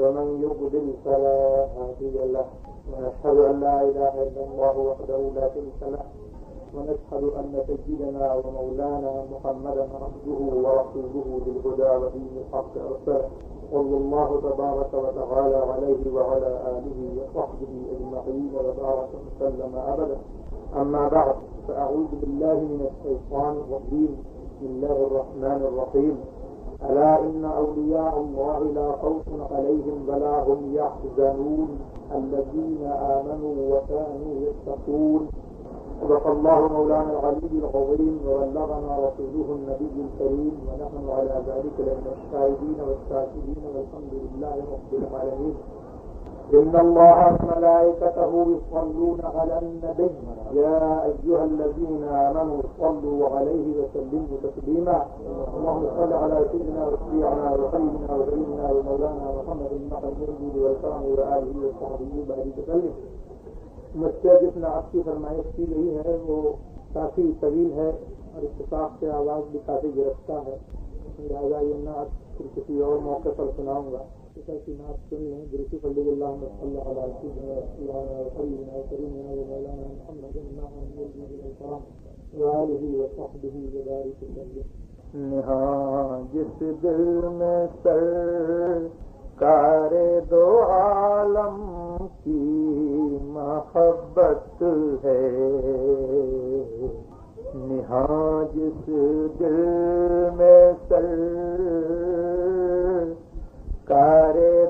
ومن يضلل فلا هادي له ونشهد أن لا إله إلا الله وحده لا شريك له ونشهد أن سيدنا ومولانا محمدا عبده ورسوله بالهدى ودين الحق أرسله صلى الله تبارك وتعالى عليه وعلى آله وصحبه أجمعين وبارك وسلم أبدا. أما بعد فأعوذ بالله من الشيطان الرجيم. بسم الله الرحمن الرحيم. ألا إن أولياء الله لا خوف عليهم ولا هم يحزنون الذين آمنوا وكانوا يتقون. صدق الله مولانا العلي العظيم وبلغنا رسوله النبي الكريم ونحن على ذلك لمن الشاهدين والشاكرين والحمد لله رب العالمين. إن الله وملائكته يصلون على النبي يا أيها الذين آمنوا صلوا عليه وسلموا تسليما. اللهم صل على سيدنا وشفيعنا وحبيبنا وسيدنا ومولانا محمد المجيد والكرم وآله وصحبه وبارك وسلم. مسجد جس نعت کی فرمائش کی گئی ہے وہ کافی طویل ہے اور اتفاق سے آواز بھی کافی گرفتہ ہے، لہٰذا یہ نعت پھر کسی اور موقع پر سناؤں گا. کی نعت سن لیں. درود صلی اللہ علیہ وسلم. نہاں جس دل میں سرکار دو عالم کی محبت ہے، نہاں جس دل میں سرکار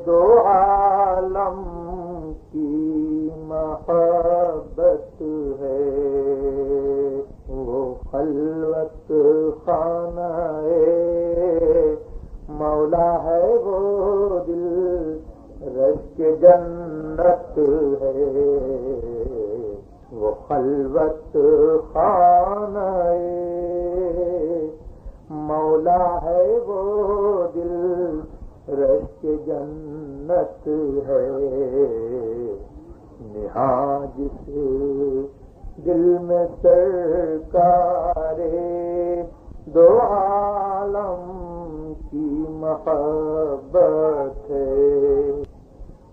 دو عالم کی محبت ہے، وہ خلوت خانہ مولا ہے، وہ دل رشک جنت ہے، وہ خلوت خانہ مولا ہے، وہ دل رشک جنت ہے. نہاں جس دل میں سرکار دو عالم کی محبت ہے،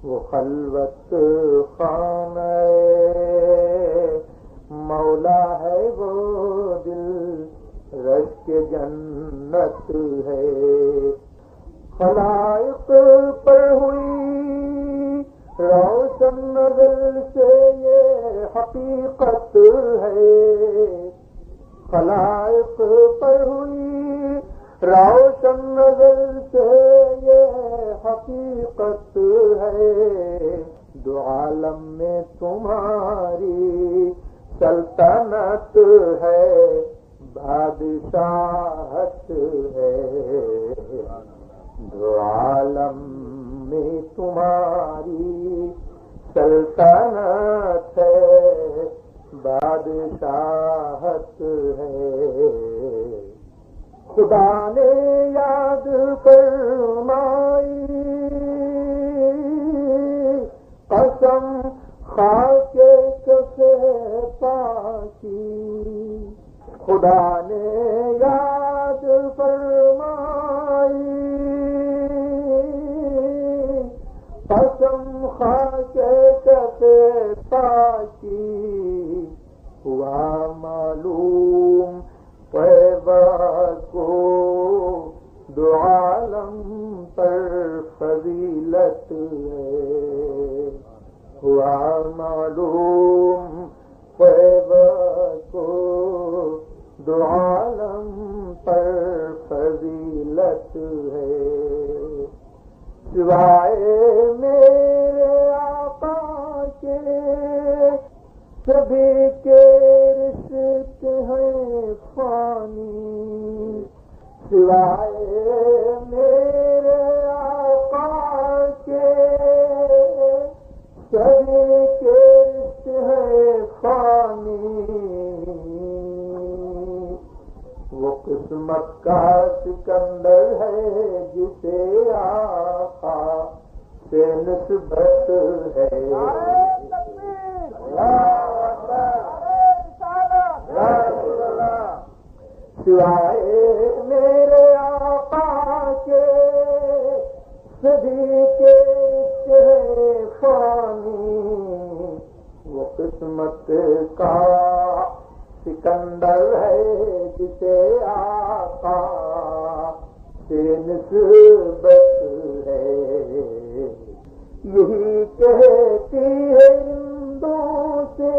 وہ خلوت خانہ مولا ہے، وہ دل رشک جنت ہے. خلائق پر ہوئی روشن نظر سے یہ حقیقت ہے، خلائق پر ہوئی روشن نظر سے یہ حقیقت ہے. دو عالم میں تمہاری سلطنت ہے، بادشاہت ہے. دو عالم میں تمہاری سلطنت ہے، بادشاہت ہے. خدا نے یاد فرمائی قسم خاک کف پاکی، خدا نے یاد فرمائی قسم خاک کف پاکی. ہوا معلوم طیبہ کو دو عالم پر فضیلت ہے، ہوا معلوم طیبہ کو دو عالم پر فضیلت ہے. سوائے میرے آقا کے سبھی کے رشتے ہیں فانی، سوائے میرے آقا کے سبھی کے رشتے ہیں فانی. وہ قسمت کا سکندر ہے جسے آقا سے نسبت ہے. سوائے میرے آقا کے سبھی کے رشتے فانی، وہ قسمت کا سکندر ہے جسے آقا سے نسبت ہے، یہی کہتی ہے ہندوں سے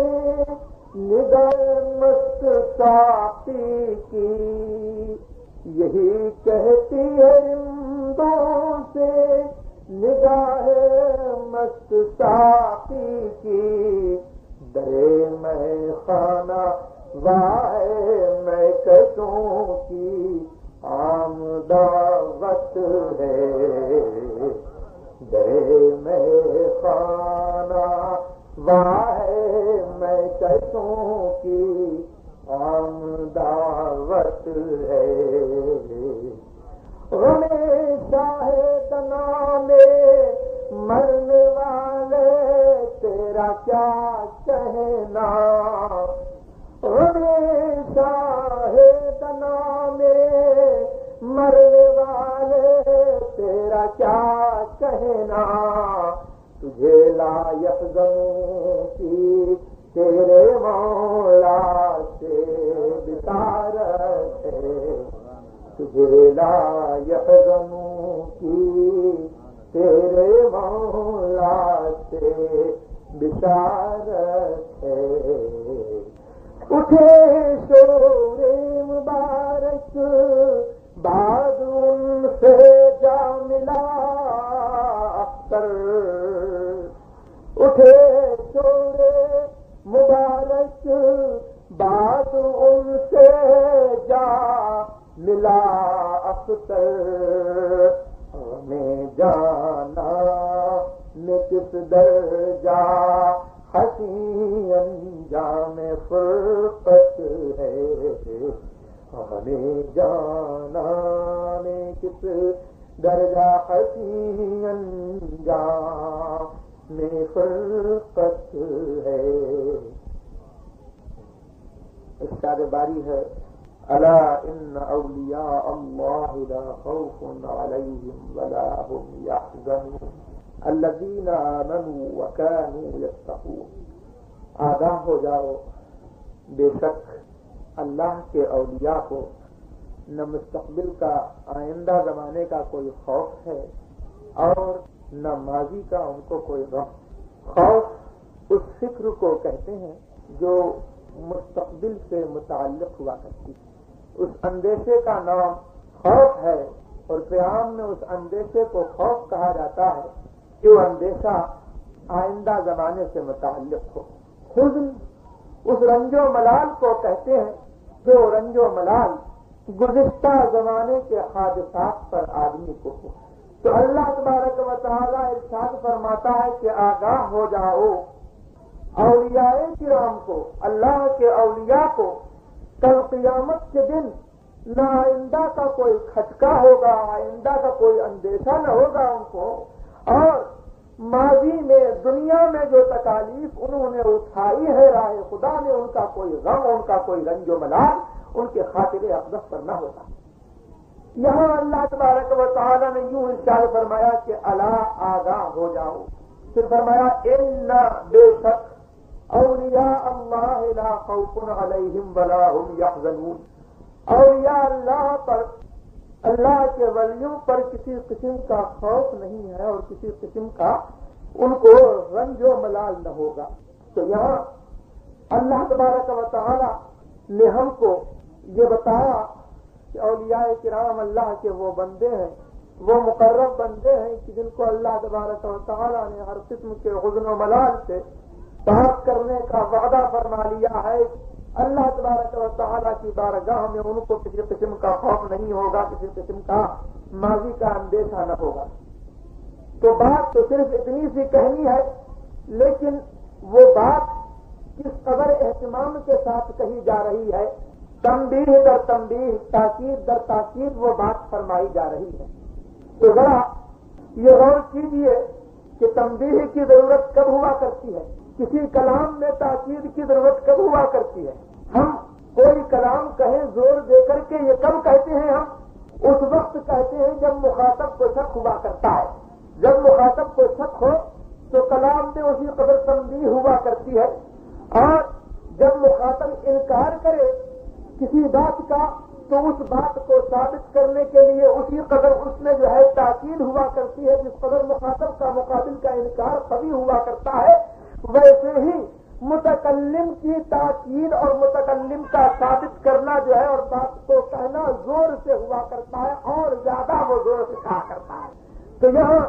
نگاہ مست ساقی کی، یہی کہتی ہے ہندوں سے نگاہ مست ساقی کی، درے میں خانہ وائے میں کسوں کی عام دعوت ہے، درے میں خانہ وائے میں کسوں کی عام دعوت ہے، شاہدنا میں مرنے والے تیرا کیا کہنا، شاہدنا میں مرنے والے تیرا کیا کہنا، تجھے لا یحزنوں کی تیرے مولا سے بشارت ہے، تجھے لا یحزنوں کی تیرے مولا سے بشارت ہے، اٹھے شور مبارک بعد ان سے جا ملا اختر، اٹھے شور مبارک بعد ان سے جا ملا اختر، ہمیں جانا میں کس درجہ حسین انجام فرقت ہے، ہمیں جانا میں کس درجہ حسین انجام میں فرقت ہے۔ ارشاد باری ہے، الا ان اولیاء اللہ لا خوف علیہم ولا هم یحزنون الذین آمنوا وکانوا یتقون، آگاہ ہو جاؤ، بے شک اللہ کے اولیاء کو نہ مستقبل کا آئندہ زمانے کا کوئی خوف ہے اور نہ ماضی کا ان کو کوئی غم۔ خوف اس فکر کو کہتے ہیں جو مستقبل سے متعلق ہوا کرتی ہے، اس اندیشے کا نام خوف ہے، اور قیام میں اس اندیشے کو خوف کہا جاتا ہے جو اندیشہ آئندہ زمانے سے متعلق ہو۔ حزن اس رنج و ملال کو کہتے ہیں جو رنج و ملال گزشتہ زمانے کے حادثات پر آدمی کو ہو۔ تو اللہ تبارک و تعالیٰ ارشاد فرماتا ہے کہ آگاہ ہو جاؤ اولیاء کرام کو، اللہ کے اولیاء کو کل قیامت کے دن نہ آئندہ کا کوئی کھٹکا ہوگا، آئندہ کا کوئی اندیشہ نہ ہوگا ان کو، اور ماضی میں دنیا میں جو تکالیف انہوں نے اٹھائی ہے راہ خدا میں، ان کا کوئی غم، ان کا کوئی رنج و ملال ان کے خاطر اقدس پر نہ ہوتا۔ یہاں اللہ تبارک و تعالیٰ نے یوں ارشاد فرمایا کہ الا آگاہ ہو جاؤ، پھر فرمایا ان بے شک اولیاء اللہ لا خوف علیہم ولا هم یحزنون، اولیاء اللہ پر، اللہ کے ولیوں پر کسی قسم کا خوف نہیں ہے اور کسی قسم کا ان کو رنج و ملال نہ ہوگا۔ تو یہاں اللہ تبارک و تعالی نے ہم کو یہ بتایا کہ اولیاء کرام اللہ کے وہ بندے ہیں، وہ مقرب بندے ہیں کہ جن کو اللہ تبارک و تعالی نے ہر قسم کے حزن و ملال سے پاک کرنے کا وعدہ فرما لیا ہے۔ اللہ تبارک و تعالیٰ کی بارگاہ میں ان کو کسی قسم کا خوف نہیں ہوگا، کسی قسم کا ماضی کا اندیشہ نہ ہوگا۔ تو بات تو صرف اتنی سی کہنی ہے، لیکن وہ بات کس قدر اہتمام کے ساتھ کہی جا رہی ہے، تنبیہ در تنبیہ، تاکید در تاکید وہ بات فرمائی جا رہی ہے۔ تو ذرا یہ غور کیجیے کہ تنبیہ کی ضرورت کب ہوا کرتی ہے، کسی کلام میں تاکید کی ضرورت کب ہوا کرتی ہے۔ ہم کوئی کلام کہیں زور دے کر کے یہ کب کہتے ہیں، ہم اس وقت کہتے ہیں جب مخاطب کو شک ہوا کرتا ہے جب مخاطب کو شک ہو تو کلام میں اسی قدر تنبیہ ہوا کرتی ہے، اور جب مخاطب انکار کرے کسی بات کا تو اس بات کو ثابت کرنے کے لیے اسی قدر اس میں جو ہے تاکید ہوا کرتی ہے، جس قدر مخاطب کا مقابل کا انکار قوی ہوا کرتا ہے، ویسے ہی متکلم کی تاکید اور متکلم کا ثابت کرنا جو ہے اور بات کو کہنا زور سے ہوا کرتا ہے، اور زیادہ وہ زور سے کہا کرتا ہے۔ تو یہاں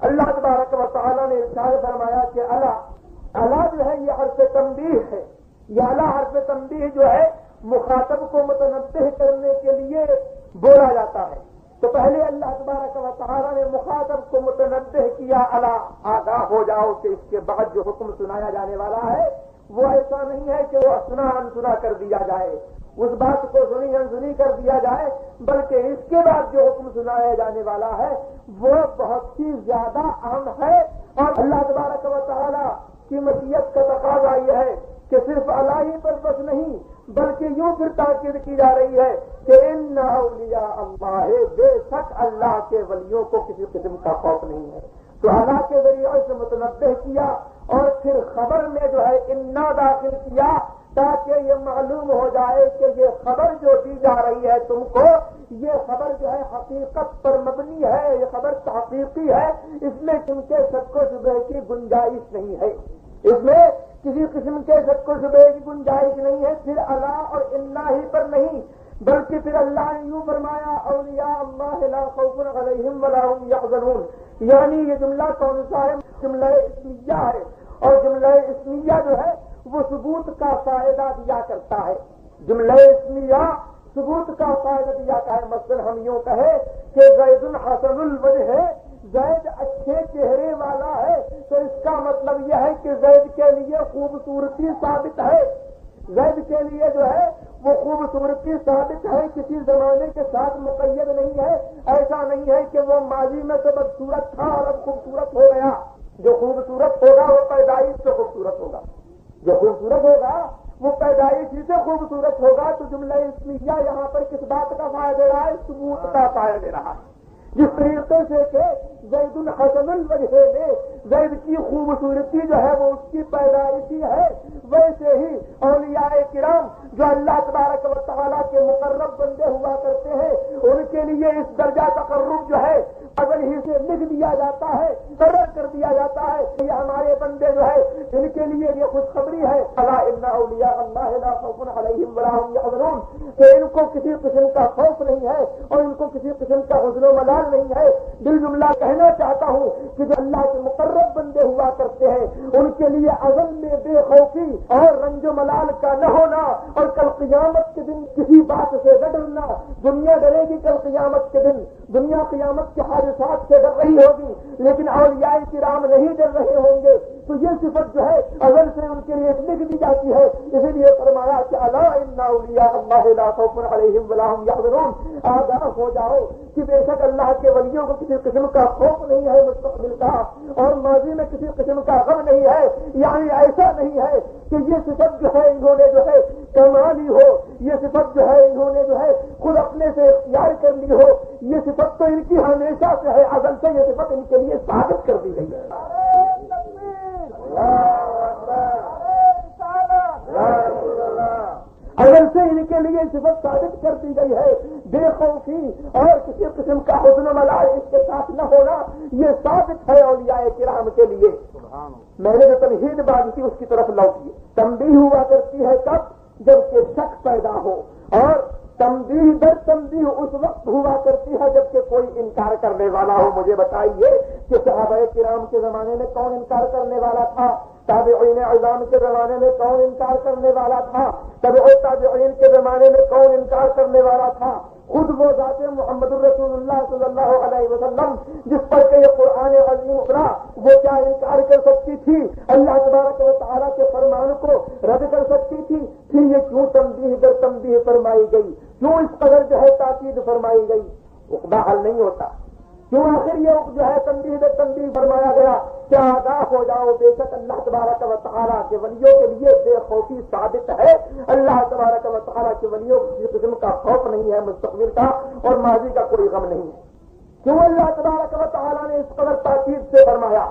اللہ تبارک و تعالیٰ نے ارشاد فرمایا کہ الا جو ہے یہ حرف تنبیہ ہے، یہ الا حرف تنبیہ جو ہے مخاطب کو متنبہ کرنے کے لیے بولا جاتا ہے۔ تو پہلے اللہ تبارک و تعالیٰ نے مخاطب کو متنبہ کیا، الا آگاہ ہو جاؤ کہ اس کے بعد جو حکم سنایا جانے والا ہے وہ ایسا نہیں ہے کہ وہ سنا انسنا کر دیا جائے، اس بات کو سنی انسنی کر دیا جائے، بلکہ اس کے بعد جو حکم سنایا جانے والا ہے وہ بہت ہی زیادہ اہم ہے۔ اور اللہ تبارک و تعالیٰ کی مشیت کا تقاضا یہ ہے کہ صرف اللہ ہی پر بس نہیں، بلکہ یوں پھر تاکید کی جا رہی ہے کہ ان اولیاء اللہ، بے شک اللہ کے ولیوں کو کسی قسم کا خوف نہیں ہے۔ تو اللہ کے ذریعے سے متنبہ کیا اور پھر خبر میں جو ہے انا داخل کیا تاکہ یہ معلوم ہو جائے کہ یہ خبر جو دی جا رہی ہے تم کو، یہ خبر جو ہے حقیقت پر مبنی ہے، یہ خبر تحقیقی ہے، اس میں تم کے شک و شبہ کی گنجائش نہیں ہے، اس میں کسی قسم کے شک و شبہ کی گنجائش نہیں ہے۔ پھر اللہ اور انا ہی پر نہیں، بلکہ پھر اللہ نے یوں فرمایا اولیاء اللہ لا خوف علیہم ولا هم یحزنون، یعنی یہ جملہ کون سا ہے؟ جملہ اسمیہ ہے، اور جملہ اسمیہ جو ہے وہ ثبوت کا فائدہ دیا کرتا ہے۔ جملہ اسمیہ ثبوت کا فائدہ دیا ہے۔ مثلا ہم یوں کہے کہ زید حسن الوجہ ہے، زید اچھے چہرے والا ہے، تو اس کا مطلب یہ ہے کہ زید کے لیے خوبصورتی ثابت ہے، زید کے لیے جو ہے وہ خوبصورتی ثابت ہے، کسی زمانے کے ساتھ مقید نہیں ہے۔ ایسا نہیں ہے کہ وہ ماضی میں تو بدصورت تھا اور اب خوبصورت ہو گیا۔ جو خوبصورت ہوگا وہ پیدائش سے خوبصورت ہوگا، جو خوبصورت ہوگا وہ پیدائش ہی سے خوبصورت ہوگا۔ تو جملہ اسمیہ یہاں پر کس بات کا فائدہ دے رہا ہے؟ ثبوت کا فائدہ دے رہا ہے۔ جس طریقے سے کہ زید الحسن الوجہ میں زید کی خوبصورتی جو ہے وہ اس کی پیدائشی ہے، ویسے ہی اولیاء کرام جو اللہ تبارک و تعالیٰ کے مقرب بندے ہوا کرتے ہیں، ان کے لیے اس درجہ تقرب جو ہے اول ہی سے لکھ دیا جاتا ہے، مقرر کر دیا جاتا ہے کہ یہ ہمارے بندے جو ہے ان کے لیے یہ خوشخبری ہے، الا ان اولیاء اللہ لا خوف علیہم ولا هم یحزنون، کہ ان کو کسی قسم کا خوف نہیں ہے اور ان کو کسی قسم کا حزن و ملال نہیں ہے۔ دل جملہ کہنا چاہتا ہوں کہ جو اللہ کے مقرب بندے ہوا کرتے ہیں ان کے لیے ازل میں بے خوفی اور رنج و ملال کا نہ ہونا، اور کل قیامت کے دن کسی بات سے نہ ڈرنا۔ دنیا ڈرے گی کل قیامت کے دن، دنیا قیامت کے حادثات سے ڈر رہی ہوگی، لیکن اولیاء کرام نہیں ڈر رہے ہوں گے۔ تو یہ صفت جو ہے ازل سے ان کے لیے لکھ دی جاتی ہے، اسی لیے فرمایا کہ الا ان اولیاء اللہ لا خوف علیہم ولا هم یحزنون، آگاہ ہو جاؤ کہ بے شک اللہ کے ولیوں کو کسی قسم کا خوف نہیں ہے مستقبل کا، اور ماضی میں کسی قسم کا غم نہیں ہے۔ یعنی ایسا نہیں ہے کہ یہ صفت جو ہے انہوں نے جو ہے کمالی ہو، یہ صفت جو ہے انہوں نے جو ہے خود اپنے سے اختیار کر لی ہو، یہ صفت تو ان کی ہمیشہ سے ہے، ازل سے یہ صفت ان کے لیے ثابت کر دی گئی ہے۔ ازل سے ان کے لیے صفت ثابت کر دی گئی ہے، بے خوفی اور کسی قسم کا حزن و ملال اس کے ساتھ نہ ہونا، یہ ثابت ہے اولیاء کرام کے لیے۔ میں نے جو تمہید بات کی اس کی طرف لوٹیے۔ تنبیہ ہوا کرتی ہے تب جب کہ شک پیدا ہو، اور تنبیہ در تنبیہ اس وقت ہوا کرتی ہے جب کہ کوئی انکار کرنے والا ہو۔ مجھے بتائیے کہ صحابہ کرام کے زمانے میں کون انکار کرنے والا تھا؟ تابعین اعظام کے زمانے میں کون انکار کرنے والا تھا؟ تبع تابعین کے زمانے میں کون انکار کرنے والا تھا؟ خود وہ ذات محمد الرسول اللہ صلی اللہ علیہ وسلم جس پر کہ یہ قرآن عظیم اترا، وہ کیا انکار کر سکتی تھی؟ اللہ تبارک و تعالیٰ کے فرمان کو رد کر سکتی تھی؟ پھر یہ کیوں تنبیہ در تنبیہ فرمائی گئی؟ کیوں اس قدر جو ہے تاکید فرمائی گئی؟ عقدہ حل نہیں ہوتا۔ کیوں آخر یہ جو ہے تنبیہ در تنبیہ فرمایا گیا؟ کیا آگاہ ہو جاؤ بے شک اللہ تبارک و تعالیٰ کے ولیوں کے لیے بے خوفی ثابت ہے، اللہ تبارک و تعالیٰ کے ولیوں کو کسی قسم کا خوف نہیں ہے مستقبل کا، اور ماضی کا کوئی غم نہیں ہے۔ کیوں اللہ تبارک و تعالیٰ نے اس قدر تاکید سے فرمایا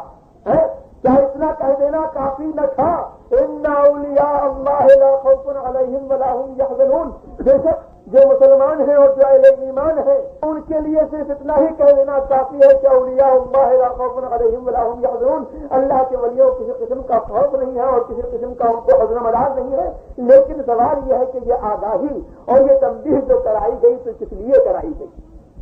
ہے؟ کیا اتنا کہہ دینا کافی نہ تھا؟ ان اولیاء اللہ لا خوف علیہم ولا هم یحزنون، بے شک جو مسلمان ہیں اور جو اہل ایمان ہیں ان کے لیے صرف اتنا ہی کہہ دینا کافی ہے کہ اولیاء اللہ لا خوف علیہم ولا هم یحزنون، اللہ کے ولیوں کو کسی قسم کا خوف نہیں ہے اور کسی قسم کا ان کو حزن و ملال نہیں ہے۔ لیکن سوال یہ ہے کہ یہ آگاہی اور یہ تنبیہ جو کرائی گئی تو کس لیے کرائی گئی؟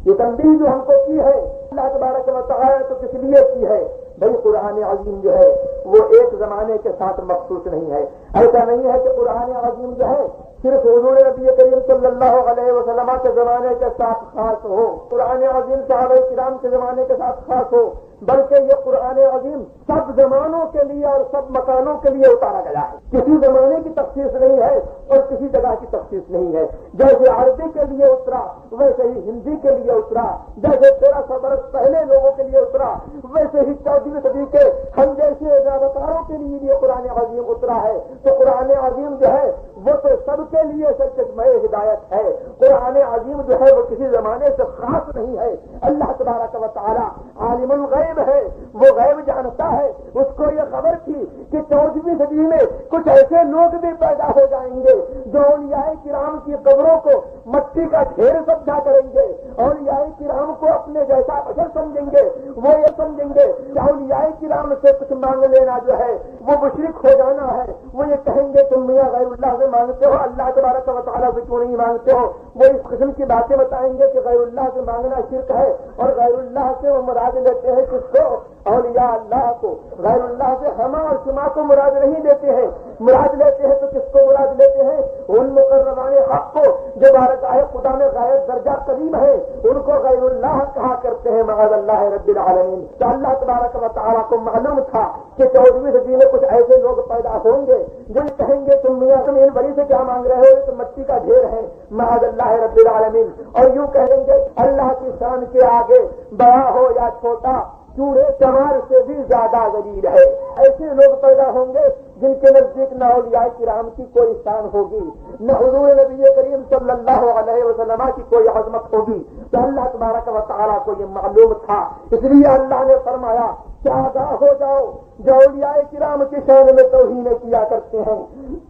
یہ تنبیہ جو ہم کو کی ہے اللہ تبارک و تعالی تو کس لیے کی ہے؟ بھائی قرآن عظیم جو ہے وہ ایک زمانے کے ساتھ مخصوص نہیں ہے۔ ایسا نہیں ہے کہ قرآن عظیم جو ہے صرف حضور نبی کریم صلی اللہ علیہ وسلم کے زمانے کے ساتھ خاص ہو، قرآن عظیم صحابہ کرام کے زمانے کے ساتھ خاص ہو، بلکہ یہ قرآن عظیم سب زمانوں کے لیے اور سب مکانوں کے لیے اتارا گیا ہے۔ کسی زمانے کی تخصیص نہیں ہے اور کسی جگہ کی تخصیص نہیں ہے۔ جیسے عربی کے لیے اترا ویسے ہی ہندی کے لیے اترا، جیسے 1300 برس پہلے لوگوں کے لیے اترا ویسے ہی 14ویں صدی کے ہم جیسے رابطاروں کے لیے یہ قرآن عظیم اترا ہے۔ تو قرآن عظیم جو ہے وہ تو سب کے لیے سرچشمہ ہدایت ہے۔ قرآن عظیم جو ہے وہ کسی زمانے سے خاص نہیں ہے۔ اللہ تبارک و تعالی عالم الغیب ہے، وہ غیب جانتا ہے۔ اس کو یہ خبر تھی کہ 14ویں صدی میں کچھ ایسے لوگ بھی پیدا ہو جائیں گے جو اولیاء کرام کی قبروں کو مٹی کا ڈھیر سمجھا کریں گے، اولیاء کرام کو اپنے جیسا بشر سمجھیں گے۔ وہ یہ سمجھیں گے کہ اولیاء کرام سے کچھ مانگ لینا جو ہے وہ مشرک ہو جانا ہے۔ وہ یہ کہیں گے تم میاں غیر اللہ سے مانگتے ہو، اللہ تبارک و تعالیٰ سے کیوں نہیں مانگتے ہو؟ وہ اس قسم کی باتیں بتائیں گے کہ غیر اللہ سے مانگنا شرک ہے، اور غیر اللہ سے وہ مراد لیتے ہیں کس کو؟ اولیاء اللہ کو۔ غیر اللہ سے ہما اور شما کو مراد نہیں لیتے ہیں، مراد لیتے ہیں تو کس کو مراد لیتے ہیں؟ ان مقربان حق کو جو بارگاہ خدا میں غائب درجہ قدیم ہے، ان کو غیر اللہ کہا کرتے ہیں معاذ اللہ رب العالمین۔ تو اللہ تبارک و تعالیٰ کو معلوم تھا کہ 14ویں صدی میں کچھ ایسے لوگ پیدا ہوں گے جو کہیں گے تم میاں تم ان بڑی سے کیا مانگ رہے ہو، یہ تو مٹی کا ڈھیر ہے معاذ اللہ رب العالمین۔ اور یوں کہیں گے اللہ کی شان کے آگے بڑا ہو یا چھوٹا چوڑے چمار سے بھی زیادہ ذلیل ہے۔ ایسے لوگ پیدا ہوں گے جن کے نزدیک نہ اولیاء کرام کی کوئی شان ہوگی، نہ حضور نبی کریم صلی اللہ علیہ وسلم کی کوئی عظمت ہوگی۔ تو اللہ تبارک و تعالیٰ کو یہ معلوم تھا، اس لیے اللہ نے فرمایا کہ آگاہ ہو جاؤ جو اولیاء کرام کی شان میں توہین کیا کرتے ہیں،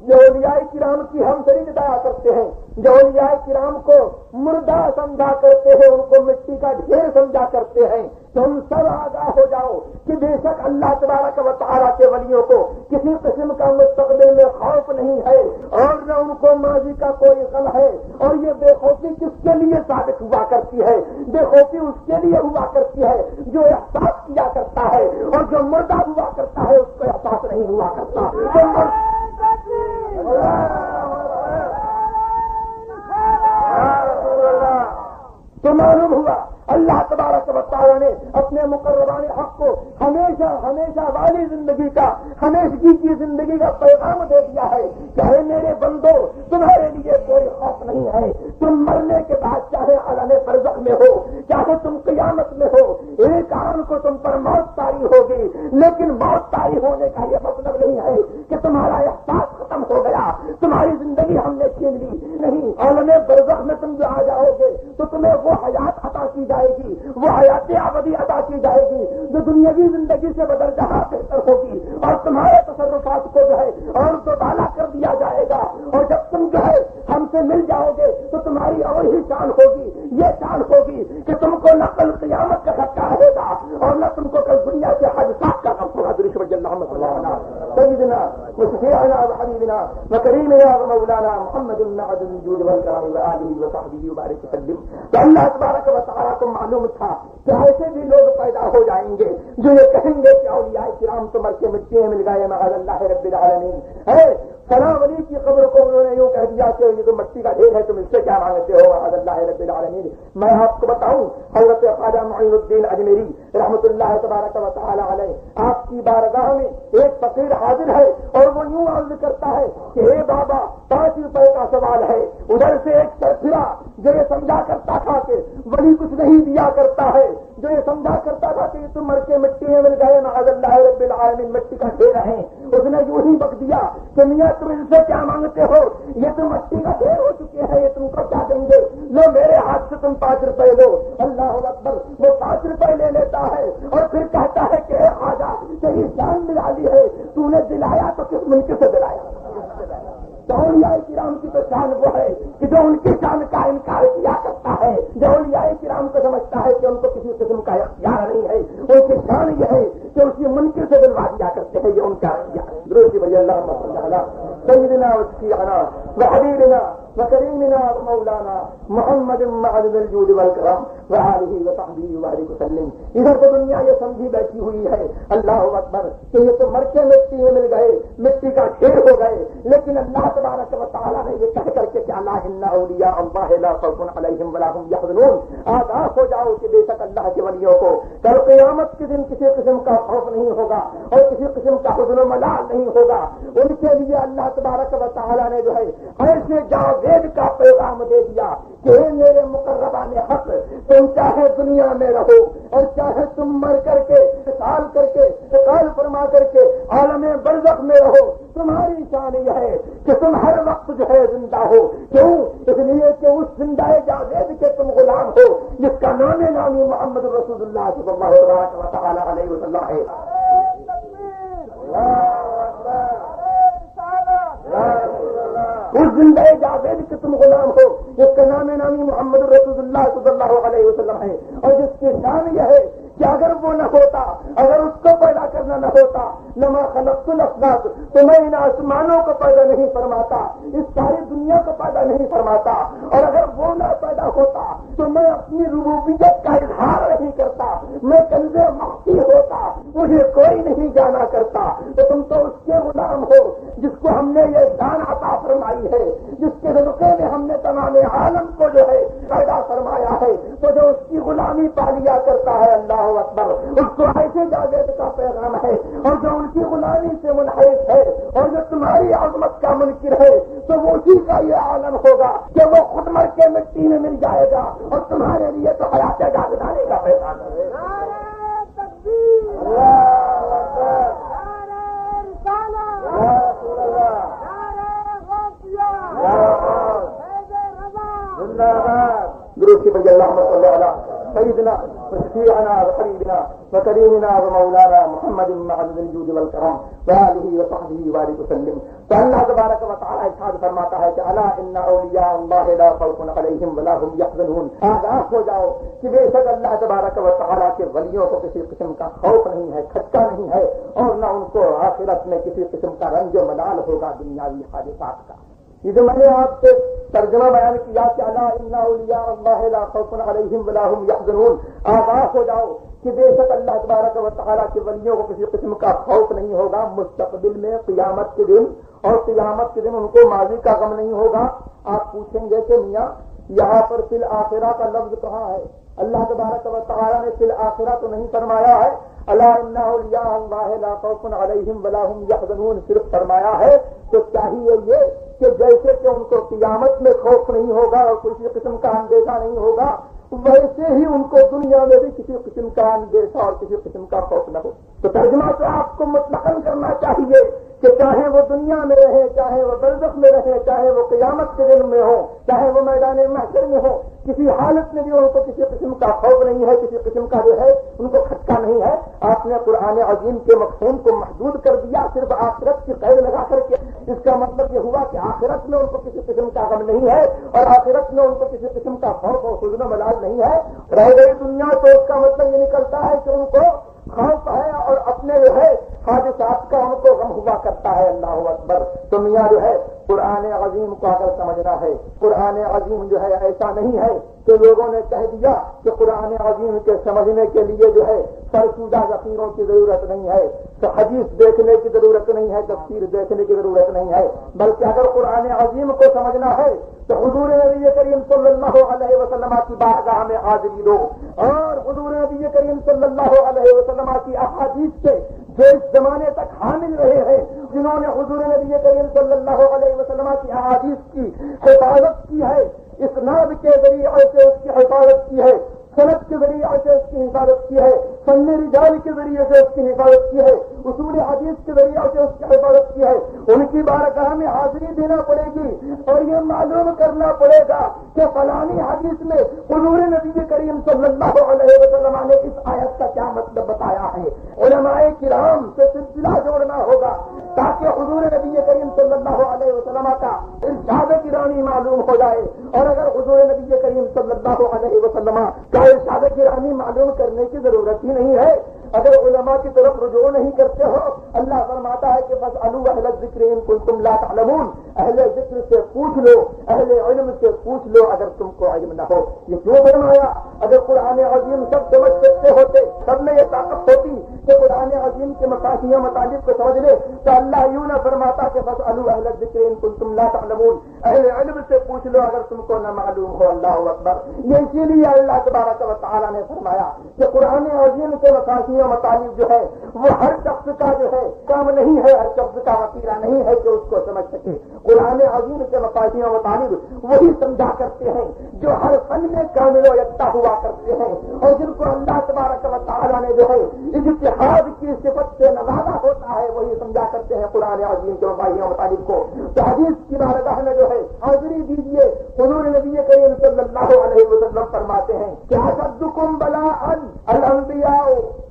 جو اولیاء کرام کی ہم شریک دایا کرتے ہیں، جو اولیاء کرام کو مردہ سمجھا کرتے ہیں، ان کو مٹی کا ڈھیر سمجھا کرتے ہیں، تم سب آگاہ ہو جاؤ کہ بے شک اللہ تبارک و تعالیٰ کے ولیوں کو کسی قسم کا مستقبل میں خوف نہیں ہے اور نہ ان کو ماضی کا کوئی غم ہے۔ اور یہ بے خوفی کس کے لیے ثابت ہوا کرتی ہے؟ بے خوفی اس کے لیے ہوا کرتی ہے جو احساس کیا کرتا ہے، اور جو مردہ ہوا کرتا ہے اس کو احساس نہیں ہوا کرتا۔ تو معلوم ہوا اللہ تبارک و تعالیٰ نے اپنے مقربان حق کو ہمیشہ ہمیشہ والی زندگی کا، ہمیشگی کی زندگی کا پیغام دے دیا ہے کہ اے میرے بندو تمہارے لیے کوئی خوف نہیں ہے۔ تم مرنے کے بعد چاہے عالم برزخ میں ہو، چاہے تم قیامت میں ہو، ایک آن کو تم پر موت طاری ہوگی، لیکن موت طاری ہونے کا یہ مطلب نہیں ہے کہ تمہارا احساس ختم ہو گیا، تمہاری زندگی ہم نے چھین لی۔ نہیں، عالم برزخ میں تم جو آ جاؤ گے تو تمہیں وہ حیات عطا کی جائے گی، وہ حیات ابدی عطا کی جائے گی جو دنیاوی زندگی سے بدرجہ بہتر ہوگی، اور تمہارے تصرفات کو جو ہے اور تو بالا کر دیا جائے گا۔ اور جب تم جو ہے ہم سے مل جاؤ گے تو تمہاری اور ہی شان ہوگی، یہ شان ہوگی کہ تم کو نہ کل قیامت کا دھکا رہے گا اور نہ تم کو کل دنیا کے حادثات کا غم ہوگا۔ سیدنا وشفیعنا وحبیبنا وکریمنا ومولانا محمد معد الجود والکرم وآلہ وصحبہ وبارک وسلم۔ تو اللہ تبارک و تعالیٰ کو معلوم تھا کہ ایسے بھی لوگ پیدا ہو جائیں گے جو یہ کہیں گے کہ اولیاء کرام تو مر کے مٹی میں مل گئے معاذ اللہ رب العالمین ہے۔ فلاں ولی کی قبر کو انہوں نے یوں کہہ دیا کہ یہ تو مٹی کا ڈھیر ہے، تم اس سے کیا مانگتے ہو معاذ اللہ رب العالمین۔ میں آپ کو بتاؤں حضرت خواجہ معین الدین اجمیری رحمۃ اللہ تبارک و تعالی علیہ، آپ کی بارگاہ میں ایک فقیر حاضر ہے اور وہ یوں عرض کرتا ہے کہ اے بابا 5 روپے کا سوال ہے۔ ادھر سے ایک سرفرا جو یہ سمجھا کرتا تھا کہ ولی کچھ نہیں دیا کرتا ہے، جو یہ سمجھا کرتا تھا کہ تم مر کے مٹی میں مل گئے معاذ اللہ رب العالمین، مٹی کا ڈھیر ہے، اس نے یوں ہی بک دیا کہ میاں تم ان سے کیا مانگتے ہو، یہ تو مٹی کا ڈھیر ہو چکے ہیں، یہ تم کو کیا دیں گے، لو میرے ہاتھ سے تم 5 روپے لو اللہ اکبر، وہ 5 روپئے لے لیتا ہے اور پھر کہتا ہے کہ اے خواجہ تیری جان نرالی ہے، تو نے دلایا تو کس منکر سے دلایا؟ تو اولیاء کرام کی تو شان وہ ہے کہ جو ان کی شان کا انکار کیا کرتا ہے، جو اولیاء کرام کو سمجھتا ہے کہ ان کو کسی قسم کا اختیار نہیں ہے، ان کی شان یہ ہے کہ اس کی منکر سے دلوا دیا کرتے ہیں، یہ ان کا اختیار ہے۔ درود بھائی اللہ سیدنا و شفیعنا و حبیبنا و کریمنا و مولانا محمد معدن الجود والکرم و آلہ و صحبہ وبارک وسلم۔ ادھر تو دنیا یہ سمجھی بیٹھی ہوئی ہے اللہ اکبر کہ یہ تو مر کے مٹی میں مل گئے، مٹی کا ڈھیر ہو گئے، لیکن اللہ تبارک و تعالیٰ نے یہ کہہ کر کے کہ الا ان اولیاء اللہ لا خوف علیہم ولا هم يحزنون، آگاہ ہو جاؤ کہ بے شک اللہ کے ولیوں کو کل قیامت کے دن کسی قسم کا خوف نہیں ہوگا اور کسی قسم کا حزن و ملال نہیں ہوگا۔ ان کے لیے اللہ تبارک و تعالیٰ نے جو ہے ایسے جاوید کا پیغام دے دیا کہ میرے مقربان حق، تم چاہے دنیا میں رہو اور چاہے تم مر کر کے سال کر کے انتقال فرما کر کے عالم برزخ میں رہو، تمہاری شان یہ ہے کہ تم ہر وقت جو ہے زندہ ہو۔ کیوں؟ اس لیے کہ اس زندہ جاوید کے تم غلام ہو جس کا نامی محمد رسول اللہ صلی اللہ تعالیٰ علیہ وسلم ہے۔ اس زندہ جاوید کے تم غلام ہو جس کا نامی محمد رسول اللہ صلی اللہ علیہ وسلم ہے، اور جس کی شان یہ ہے کہ اگر وہ نہ ہوتا، اگر اس کو پیدا کرنا نہ ہوتا، لما خلقت الاسباب، تو میں ان آسمانوں کو پیدا نہیں فرماتا، اس ساری دنیا کو پیدا نہیں فرماتا، اور اگر وہ نہ پیدا ہوتا تو میں اپنی ربوبیت کا اظہار نہیں کرتا، میں کنز مخفی ہوتا، مجھے کوئی نہیں جانا کرتا۔ تو تم تو اس کے غلام ہو جس کو ہم نے یہ جان عطا فرمائی ہے، جس کے صدقے میں ہم نے تمام عالم کو جو ہے پیدا فرمایا ہے، تو جو اس کی غلامی پا لیا کرتا ہے اللہ اکبر، اس کو ایسے جاوید کا پیغام ہے، اور جو ان کی غلامی سے منحرف ہے اور جو تمہاری عظمت کا منکر ہے تو وہ اسی کا یہ عالم ہوگا کہ وہ خود مر کے مٹی میں مل جائے گا، اور تمہارے لیے تو حیات جاودانی کا پیغام ہے۔ درود بھائی اللہم صلی علی سیدنا و شفیعنا و حبیبنا و کریمنا و مولانا محمد معدن الجود والکرم و آلہ و صحبہ وبارک وسلم۔ تو اللہ تبارک و تعالیٰ ارشاد فرماتا ہے کہ الا ان اولیاء اللہ لا خوف علیہم ولا هم يحزنون، آگاہ ہو جاؤ کہ بے شک اللہ تبارک و تعالیٰ کے ولیوں کو کسی قسم کا خوف نہیں ہے، کھٹکا نہیں ہے، اور نہ ان کو آخرت میں کسی قسم کا رنج و ملال ہوگا دنیاوی حادثات کا۔ یہ جو میں نے آپ سے ترجمہ بیان کیا کہ الا ان اولیاء اللہ لا خوف علیہم ولا هم يحزنون، آگاہ ہو جاؤ کہ بے شک اللہ تبارک و تعالیٰ کے ولیوں کو کسی قسم کا خوف نہیں ہوگا مستقبل میں قیامت کے دن، اور قیامت کے دن ان کو ماضی کا غم نہیں ہوگا۔ آپ پوچھیں گے کہ میاں یہاں پر فی الآخرہ کا لفظ کہاں ہے؟ اللہ تبارک و تعالیٰ نے فی الآخرہ تو نہیں فرمایا ہے الا ان اولیاء اللہ لا خوف علیہم ولا هم يحزنون، صرف فرمایا ہے تو چاہیے یہ کہ جیسے کہ ان کو قیامت میں خوف نہیں ہوگا اور کسی قسم کا اندیشہ نہیں ہوگا، ویسے ہی ان کو دنیا میں بھی کسی قسم کا اندیشہ اور کسی قسم کا خوف نہ ہو۔ تو ترجمہ تو آپ کو مطلقاً کرنا چاہیے کہ چاہے وہ دنیا میں رہے، چاہے وہ برزخ میں رہے، چاہے وہ قیامت کے دن میں ہو، چاہے وہ میدان محشر میں ہو، کسی حالت میں بھی ان کو کسی قسم کا خوف نہیں ہے، کسی قسم کا جو ہے ان کو کھٹکا نہیں ہے۔ آپ نے قرآن عظیم کے مفہوم کو محدود کر دیا صرف آخرت کی قید لگا کر کے، اس کا مطلب یہ ہوا کہ آخرت میں ان کو کسی قسم کا غم نہیں ہے اور آخرت میں ان کو کسی قسم کا خوف اور حزن و ملال نہیں ہے۔ رہ گئی دنیا تو اس کا مطلب یہ نکلتا ہے کہ ان کو خوف ہے اور اپنے جو ہے حادثات کا ان کو غم ہوا کرتا ہے۔ اللہ اکبر۔ تو میاں جو ہے قرآن عظیم کو اگر سمجھنا ہے، قرآن عظیم جو ہے ایسا نہیں ہے کہ لوگوں نے کہہ دیا کہ قرآن عظیم کے سمجھنے کے لیے جو ہے فرسودہ ذخیروں کی ضرورت نہیں ہے، حدیث دیکھنے کی ضرورت نہیں ہے، تفسیر دیکھنے کی ضرورت نہیں ہے، بلکہ اگر قرآن عظیم کو سمجھنا ہے تو حضور نبی کریم صلی اللہ علیہ وسلم کی بارگاہ میں حاضری دو، اور حضور نبی کریم صلی اللہ علیہ وسلم کی احادیث سے جو اس زمانے تک حامل رہے ہیں، جنہوں نے حضور نبی کریم صلی اللہ علیہ وسلم کی احادیث کی حفاظت کی ہے، اسناد کے ذریعے سے اس کی حفاظت کی ہے، صنعت کے ذریعے سے اس کی حفاظت کی ہے، فن رجال کے ذریعے سے اس کی حفاظت کی ہے، اصول حدیث کے ذریعے سے اس کی حفاظت کی ہے. ان کی بارگاہ میں حاضری دینا پڑے گی اور یہ معلوم کرنا پڑے گا کہ فلانی حدیث میں حضور نبی کریم صلی اللہ علیہ وسلم نے اس آیت کا کیا مطلب بتایا ہے. علماء کرام سے سلسلہ جوڑنا ہوگا تاکہ حضور نبی کریم صلی اللہ علیہ وسلم کا ارشاد گرامی معلوم ہو جائے. اور اگر حضور نبی کریم صلی اللہ علیہ وسلم کا ارشاد گرامی معلوم کرنے کی ضرورت ہی نہیں ہے، اگر علماء کی طرف رجوع نہیں کرتے ہو، اللہ فرماتا ہے کہ فاسألوا اہل الذکر ان کنتم لا تعلمون، اہل ذکر سے پوچھ لو، اہل علم سے پوچھ لو اگر تم کو علم نہ ہو. یہ کیوں فرمایا؟ اگر قرآن عظیم سب سمجھ سکتے ہوتے، سب میں یہ طاقت ہوتی کہ قرآن عظیم کے مقاصد و مطالب کو سمجھ لے، تو اللہ یوں نہ فرماتا کہ فاسألوا اہل الذکر ان کنتم لا تعلمون، اہل علم سے پوچھ لو اگر تم کو نہ معلوم ہو. اللہ اکبر. یہ اسی لیے اللہ تبارک و تعالیٰ نے فرمایا کہ قرآن عظیم کے مقاصد و مطالب جو ہے وہ ہر شخص کا جو ہے کام نہیں ہے، ہر شخص کا وسیلہ نہیں ہے کہ اس کو سمجھ سکے. قرآن عظیم کے مقاصد و مطالب وہی سمجھا کرتے ہیں جو ہر فن میں کامل و یکتا ہوا کرتے ہیں اور جن کو اللہ تبارک و تعالیٰ نے جو ہے اجتہاد کی صفت سے نوازا ہوتا ہے، وہی سمجھا کرتے ہیں قرآن عظیم کے مقاصد و مطالب کو. تو حدیث کی بارگاہ میں جو ہے حاضری دیجیے. حضور نبی کریم صلی اللہ علیہ وسلم فرماتے ہیں کہ اشدکم بلاء الانبیاء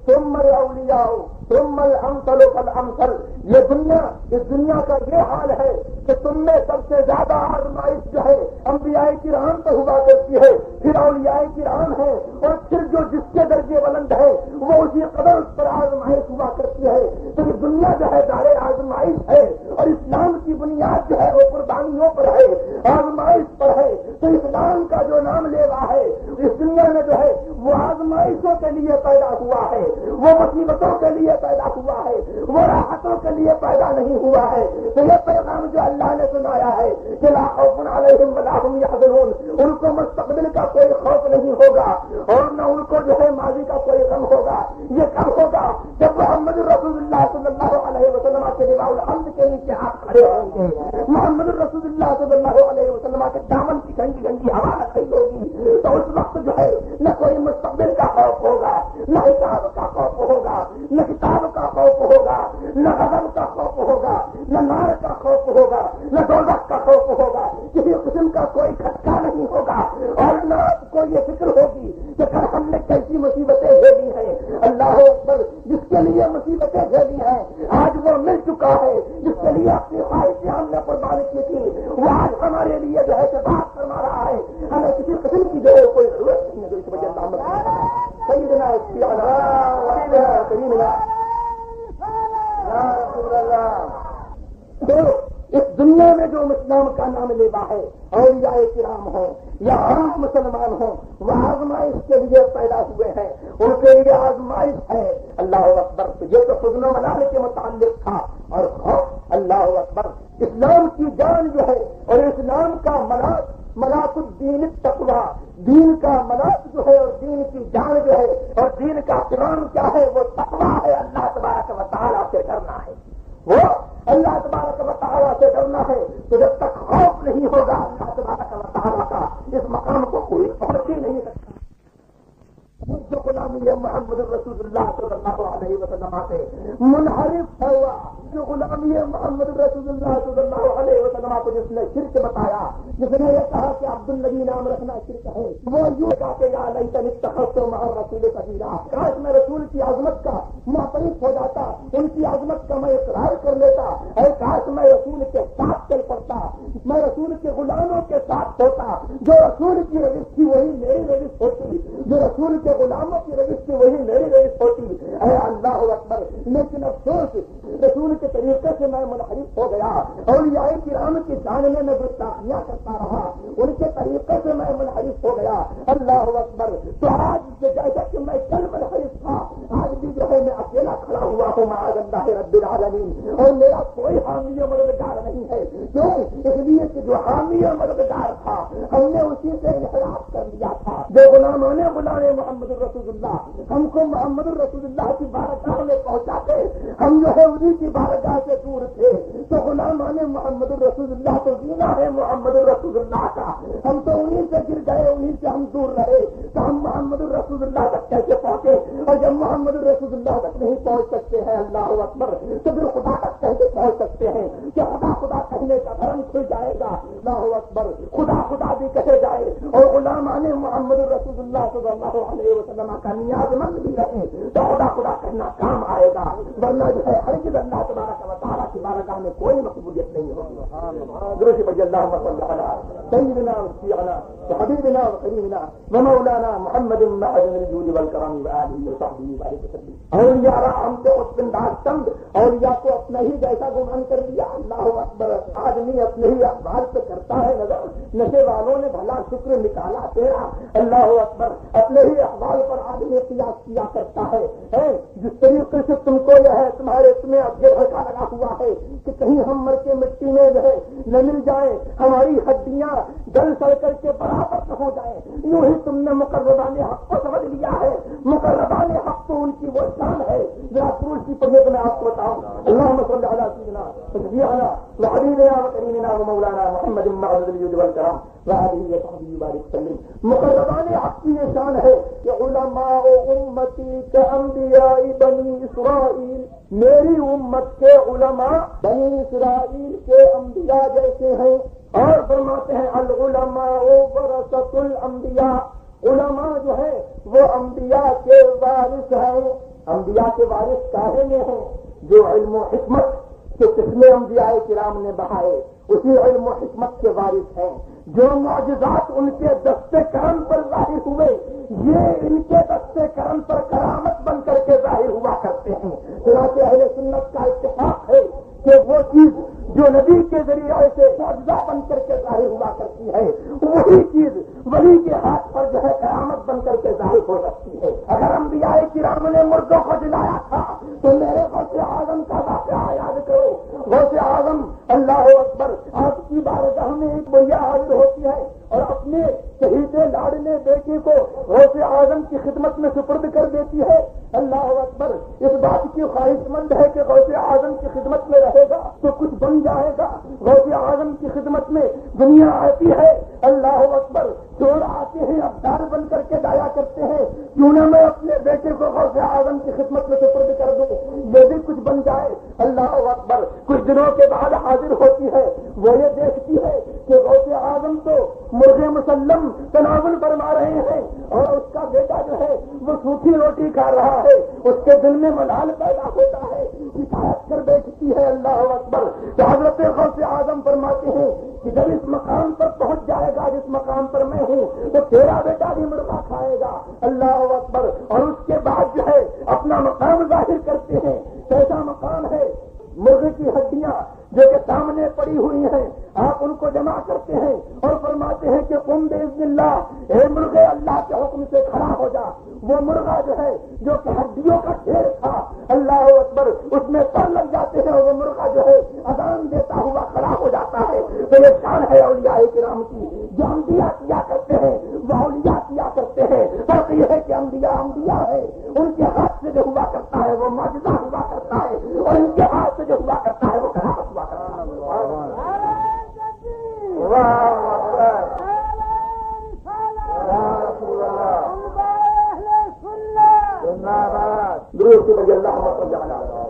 ثم الاولیاء ثم الامثل فالامثل. اس دنیا کا یہ حال ہے کہ تم میں سب سے زیادہ آزمائش جو ہے انبیاء کرام پر ہوا کرتی ہے، پھر اولیاء کرام ہے، اور پھر جو جس کے درجے بلند ہے وہ اسی قدر اس پر آزمائش ہوا کرتی ہے. تو یہ دنیا جو ہے دار آزمائش ہے اور اسلام کی بنیاد جو ہے وہ قربانیوں پر ہے، آزمائش پر ہے. تو اسلام کا جو نام لے رہا ہے اس دنیا میں جو ہے وہ آزمائشوں کے لیے پیدا ہوا ہے، وہ مصیبتوں کے لیے پیدا ہوا ہے، وہ راحتوں کے لیے پیدا نہیں ہوا ہے. تو یہ پیغام جو اللہ نے سنایا ہے کہ لا خوف علیہم ولا هم يحزنون، ان کو مستقبل کا کوئی خوف نہیں ہوگا اور نہ ان کو جو ہے ماضی کا کوئی غم ہوگا. یہ کب ہوگا؟ جب محمد رسول اللہ صلی اللہ علیہ وسلم کے لواء الحمد کے نیچے آپ کھڑے ہوں گے، محمد رسول اللہ صلی اللہ علیہ وسلم کے دامن کی ٹھنڈی ٹھنڈی ہوا رکھی ہوگی، تو اس وقت جو ہے نہ کوئی مستقبل کا خوف ہوگا، نہ حساب کا خوف ہوگا، نہ کتاب کا خوف ہوگا، نہ غضب کا خوف ہوگا، نہ نار کا خوف ہوگا، نہ دوزخ کا خوف ہوگا. کسی قسم کا کوئی کھٹکا نہیں ہوگا اور نہ آپ کو یہ فکر ہوگی کہ کل ہم نے کیسی مصیبتیں جھیلی ہیں. اللہ اکبر. جس کے لیے مصیبتیں جھیلی ہیں آج وہ مل چکا ہے، جس کے لیے اپنی خواہشیں ہم نے قربانی کی تھی وہ آج ہمارے لیے جو ہے کہ بات فرما رہا ہے. ہمیں کسی قسم کی جو ہے کوئی ضرورت نہیں ہے. اس وجہ سے سیدنا تو اس دنیا میں جو اسلام کا نام لیوا ہے، اولیاء کرام ہوں یا عام مسلمان ہوں، وہ آزمائش کے لیے پیدا ہوئے ہیں، ان کے لیے آزمائش ہے. اللہ اکبر. یہ تو حزن و ملال کے متعلق تھا اور خوف. اللہ اکبر. اسلام کی جان جو ہے اور اسلام کا ملاک الدین التقوی، دین کا ملاک جو ہے اور دین کی جان جو ہے اور دین کا قرآن کیا ہے وہ تقوی ہے. اللہ تبارک و تعالیٰ سے ڈرنا ہے، وہ اللہ تبارک و تعالیٰ سے ڈرنا ہے. تو جب تک خوف نہیں ہوگا اللہ تبارک و تعالیٰ کا اس مقام کو کوئی پہنچ ہی نہیں سکتا. جو غلامی محمد رسول اللہ صلی اللہ علیہ وسلم سے منحرف ہوا، جو غلامی محمد رسول اللہ صلی اللہ علیہ وسلم کو جس نے شرک بتایا، جس نے یہ کہا کہ عبد النبی نام رکھنا شرک ہے، وہ یوں کہا کہ یا لیتنی اتخذت مع الرسول سبیلا، کاش میں رسول کی عظمت کا معترف ہو جاتا، ان کی عظمت کا میں اقرار کر لیتا، اے کاش میں رسول کے ساتھ چل پڑتا، میں رسول کے غلاموں کے ساتھ ہوتا. جو رسول کی روش تھی وہی میری روش ہوتی، جو رسول کے غلاموں کی روش تھی وہی میری روش ہوتی. اے اللہ اکبر. لیکن افسوس رسول کے طریقے سے میں منحرف ہو گیا، اولیاء کرام کی جاننے میں گستاخیاں کرتا رہا، ان کے طریقے سے میں منحرف ہو گیا. اللہ اکبر. تو آج جیسا کہ میں کل منحرف تھا، آج بھی جو ہے میں اکیلا کھڑا ہوا ہوں معاذ اللہ رب العالمین، اور میرا کوئی حامی و مددگار نہیں ہے. کیوں؟ اس لیے کہ جو حامی و مددگار تھا ہم نے اسی سے انحراف کر لیا تھا. جو غلامان غلام محمد رسول اللہ ہم کو محمد رسول اللہ کی بارگاہ میں پہنچاتے، ہم جو ہے انہیں کی بارگاہ سے دور تھے. تو غلامان مانے محمد الرسول اللہ تو زینا ہے محمد الرسول اللہ کا. ہم تو انہیں سے گر گئے, انہیں سے ہم دور رہے, تو ہم محمد الرسول اللہ تک کیسے پہنچے؟ اور جب محمد الرسول اللہ تک نہیں پہنچ سکتے ہیں اللہ اکبر, تو پھر خدا تک کیسے پہنچ سکتے ہیں؟ کہ خدا خدا کہنے کا دھرم کھل جائے گا. اللہ اکبر, خدا خدا بھی کہے جائے اور غلامان محمد الرسول اللہ صلی اللہ علیہ وسلم کا نیاز مند بھی رہے تو خدا خدا کہنا کام آئے گا, ورنہ جو ہے ہرگز اللہ تبارک و تعالیٰ کی بارگاہ میں کوئی مقبولیت نہیں ہوگی. درود بجی اللہم صلی علی سیدنا و شفیعنا و حبیبنا و کریمنا و مولانا محمد معدن الجود والکرم و آلہ و صحبہ وبارک وسلم. اولیاء ہم سے استنداز چند اولیاء کو اپنا ہی جیسا گمان کر دیا. اللہ اکبر, آدمی اپنے ہی اخبار پہ کرتا ہے نظر, نشے والوں نے بھلا شکر نکالا تیرا. اللہ اکبر, اپنے ہی اخبار پر آدمی قیاس کیا کرتا ہے. جس طریقے سے تم کو یہ ہے تمہارے تمہیں اب یہ دھڑکا لگا ہوا ہے کہ کہیں ہم مر کے مٹی میں جو ہے نہ مل جائیں, ہماری ہڈیاں گل سڑ کر کے برابر نہ ہو جائیں, یوں ہی تم نے مقربان حق کو سمجھ لیا ہے. مقربان حق تو ان کی وہ شان ہے. ذرا پروش کی پڑھنے کو میں آپ کو بتاؤں. اللہم صلی علی سیدنا شفیعنا و حبیبنا و کریمنا و مولانا محمد معدن الجود والکرم و آلہ و صحبہ وبارک وسلم. مقربان حق کی یہ شان ہے کہ علماء امتی کے انبیاء بنی اسرائیل, میری امت کے علماء بنی اسرائیل کے انبیاء جیسے ہیں. اور فرماتے ہیں العلماء ورثۃ الانبیاء, علماء جو ہے وہ انبیاء کے وارث ہیں. انبیاء کے وارث کاہے میں ہیں؟ جو علم و حکمت کے قسمیں انبیاء کرام نے بہائے اسی علم و حکمت کے وارث ہیں. جو معجزات ان کے دستے کرم پر ظاہر ہوئے یہ ان کے دستے کرم پر کرامت بن کر کے ظاہر ہوا کرتے ہیں. چنانچہ اہل سنت کا اتفاق ہے کہ وہ چیز جو نبی کے ذریعے سے معجزہ بن کر کے ظاہر ہوا کرتی ہے وہی چیز ولی کے ہاتھ پر جو ہے کرامت بن کر کے ظاہر ہو سکتی ہے. اگر انبیاء کرام نے مردوں کو جلایا تھا تو میرے غوث اعظم کا واقعہ یاد کرو. غوث اعظم اللہ اکبر آپ کی بارگاہ میں ایک بڑھیا حاضر ہوتی ہے اور اپنے شہید لاڈلے بیٹے کو غوث اعظم کی خدمت میں سپرد کر دیتی ہے. اللہ اکبر, اس بات کی خواہش مند ہے کہ غوث اعظم کی خدمت میں رہے گا تو کچھ بن جائے گا. غوث اعظم کی خدمت میں دنیا آتی ہے. اللہ اکبر, چور آتے ہیں ابدار بن کر کے لایا کرتے ہیں, کیوں نہ میں اپنے بیٹے کو غوث اعظم کی خدمت میں سپرد کر دوں, یہ بھی کچھ بن جائے. اللہ اکبر, کچھ دنوں کے بعد حاضر ہوتی ہے. وہ یہ دیکھتی ہے کہ غوث اعظم تو مرغ مسلم تناول فرما رہے ہیں اور اس کا بیٹا جو ہے وہ سوکھی روٹی کھا رہا ہے. اس کے دل میں ملال پیدا ہوتا ہے, شکایت کر بیٹھتی ہے. اللہ اکبر, تو حضرت غوث اعظم فرماتے ہیں کہ جب اس مقام پر پہنچ جائے گا جس مقام پر میں ہوں تو تیرا بیٹا بھی مرغا کھائے گا. اللہ اکبر, اور اس کے بعد جو ہے اپنا مقام ظاہر کرتے ہیں. کیسا مقام ہے؟ مرغے کی ہڈیاں جو کہ سامنے پڑی ہوئی ہیں آپ ان کو جمع کرتے ہیں اور فرماتے ہیں کہ قم باذن اللہ, اے مرغے اللہ کے حکم سے کھڑا ہو جا. وہ مرغا جو ہے جو کہ ہڈیوں کا ڈھیر تھا اللہ اکبر اس میں پر لگ جاتے ہیں اور وہ مرغا جو ہے اذان دیتا ہوا کھڑا ہو جاتا ہے. تو یہ شان ہے اولیاء کرام کی. جو انبیاء کیا کرتے ہیں وہ اولیاء کیا کرتے ہیں. فرق یہ ہے کہ انبیاء ہے, ان کے ہاتھ سے جو ہوا کرتا ہے وہ معجزہ ہوا کرتا ہے اور ان کے ہاتھ سے جو ہوا کرتا ہے وہ کرامت ہوا کرتا ہے.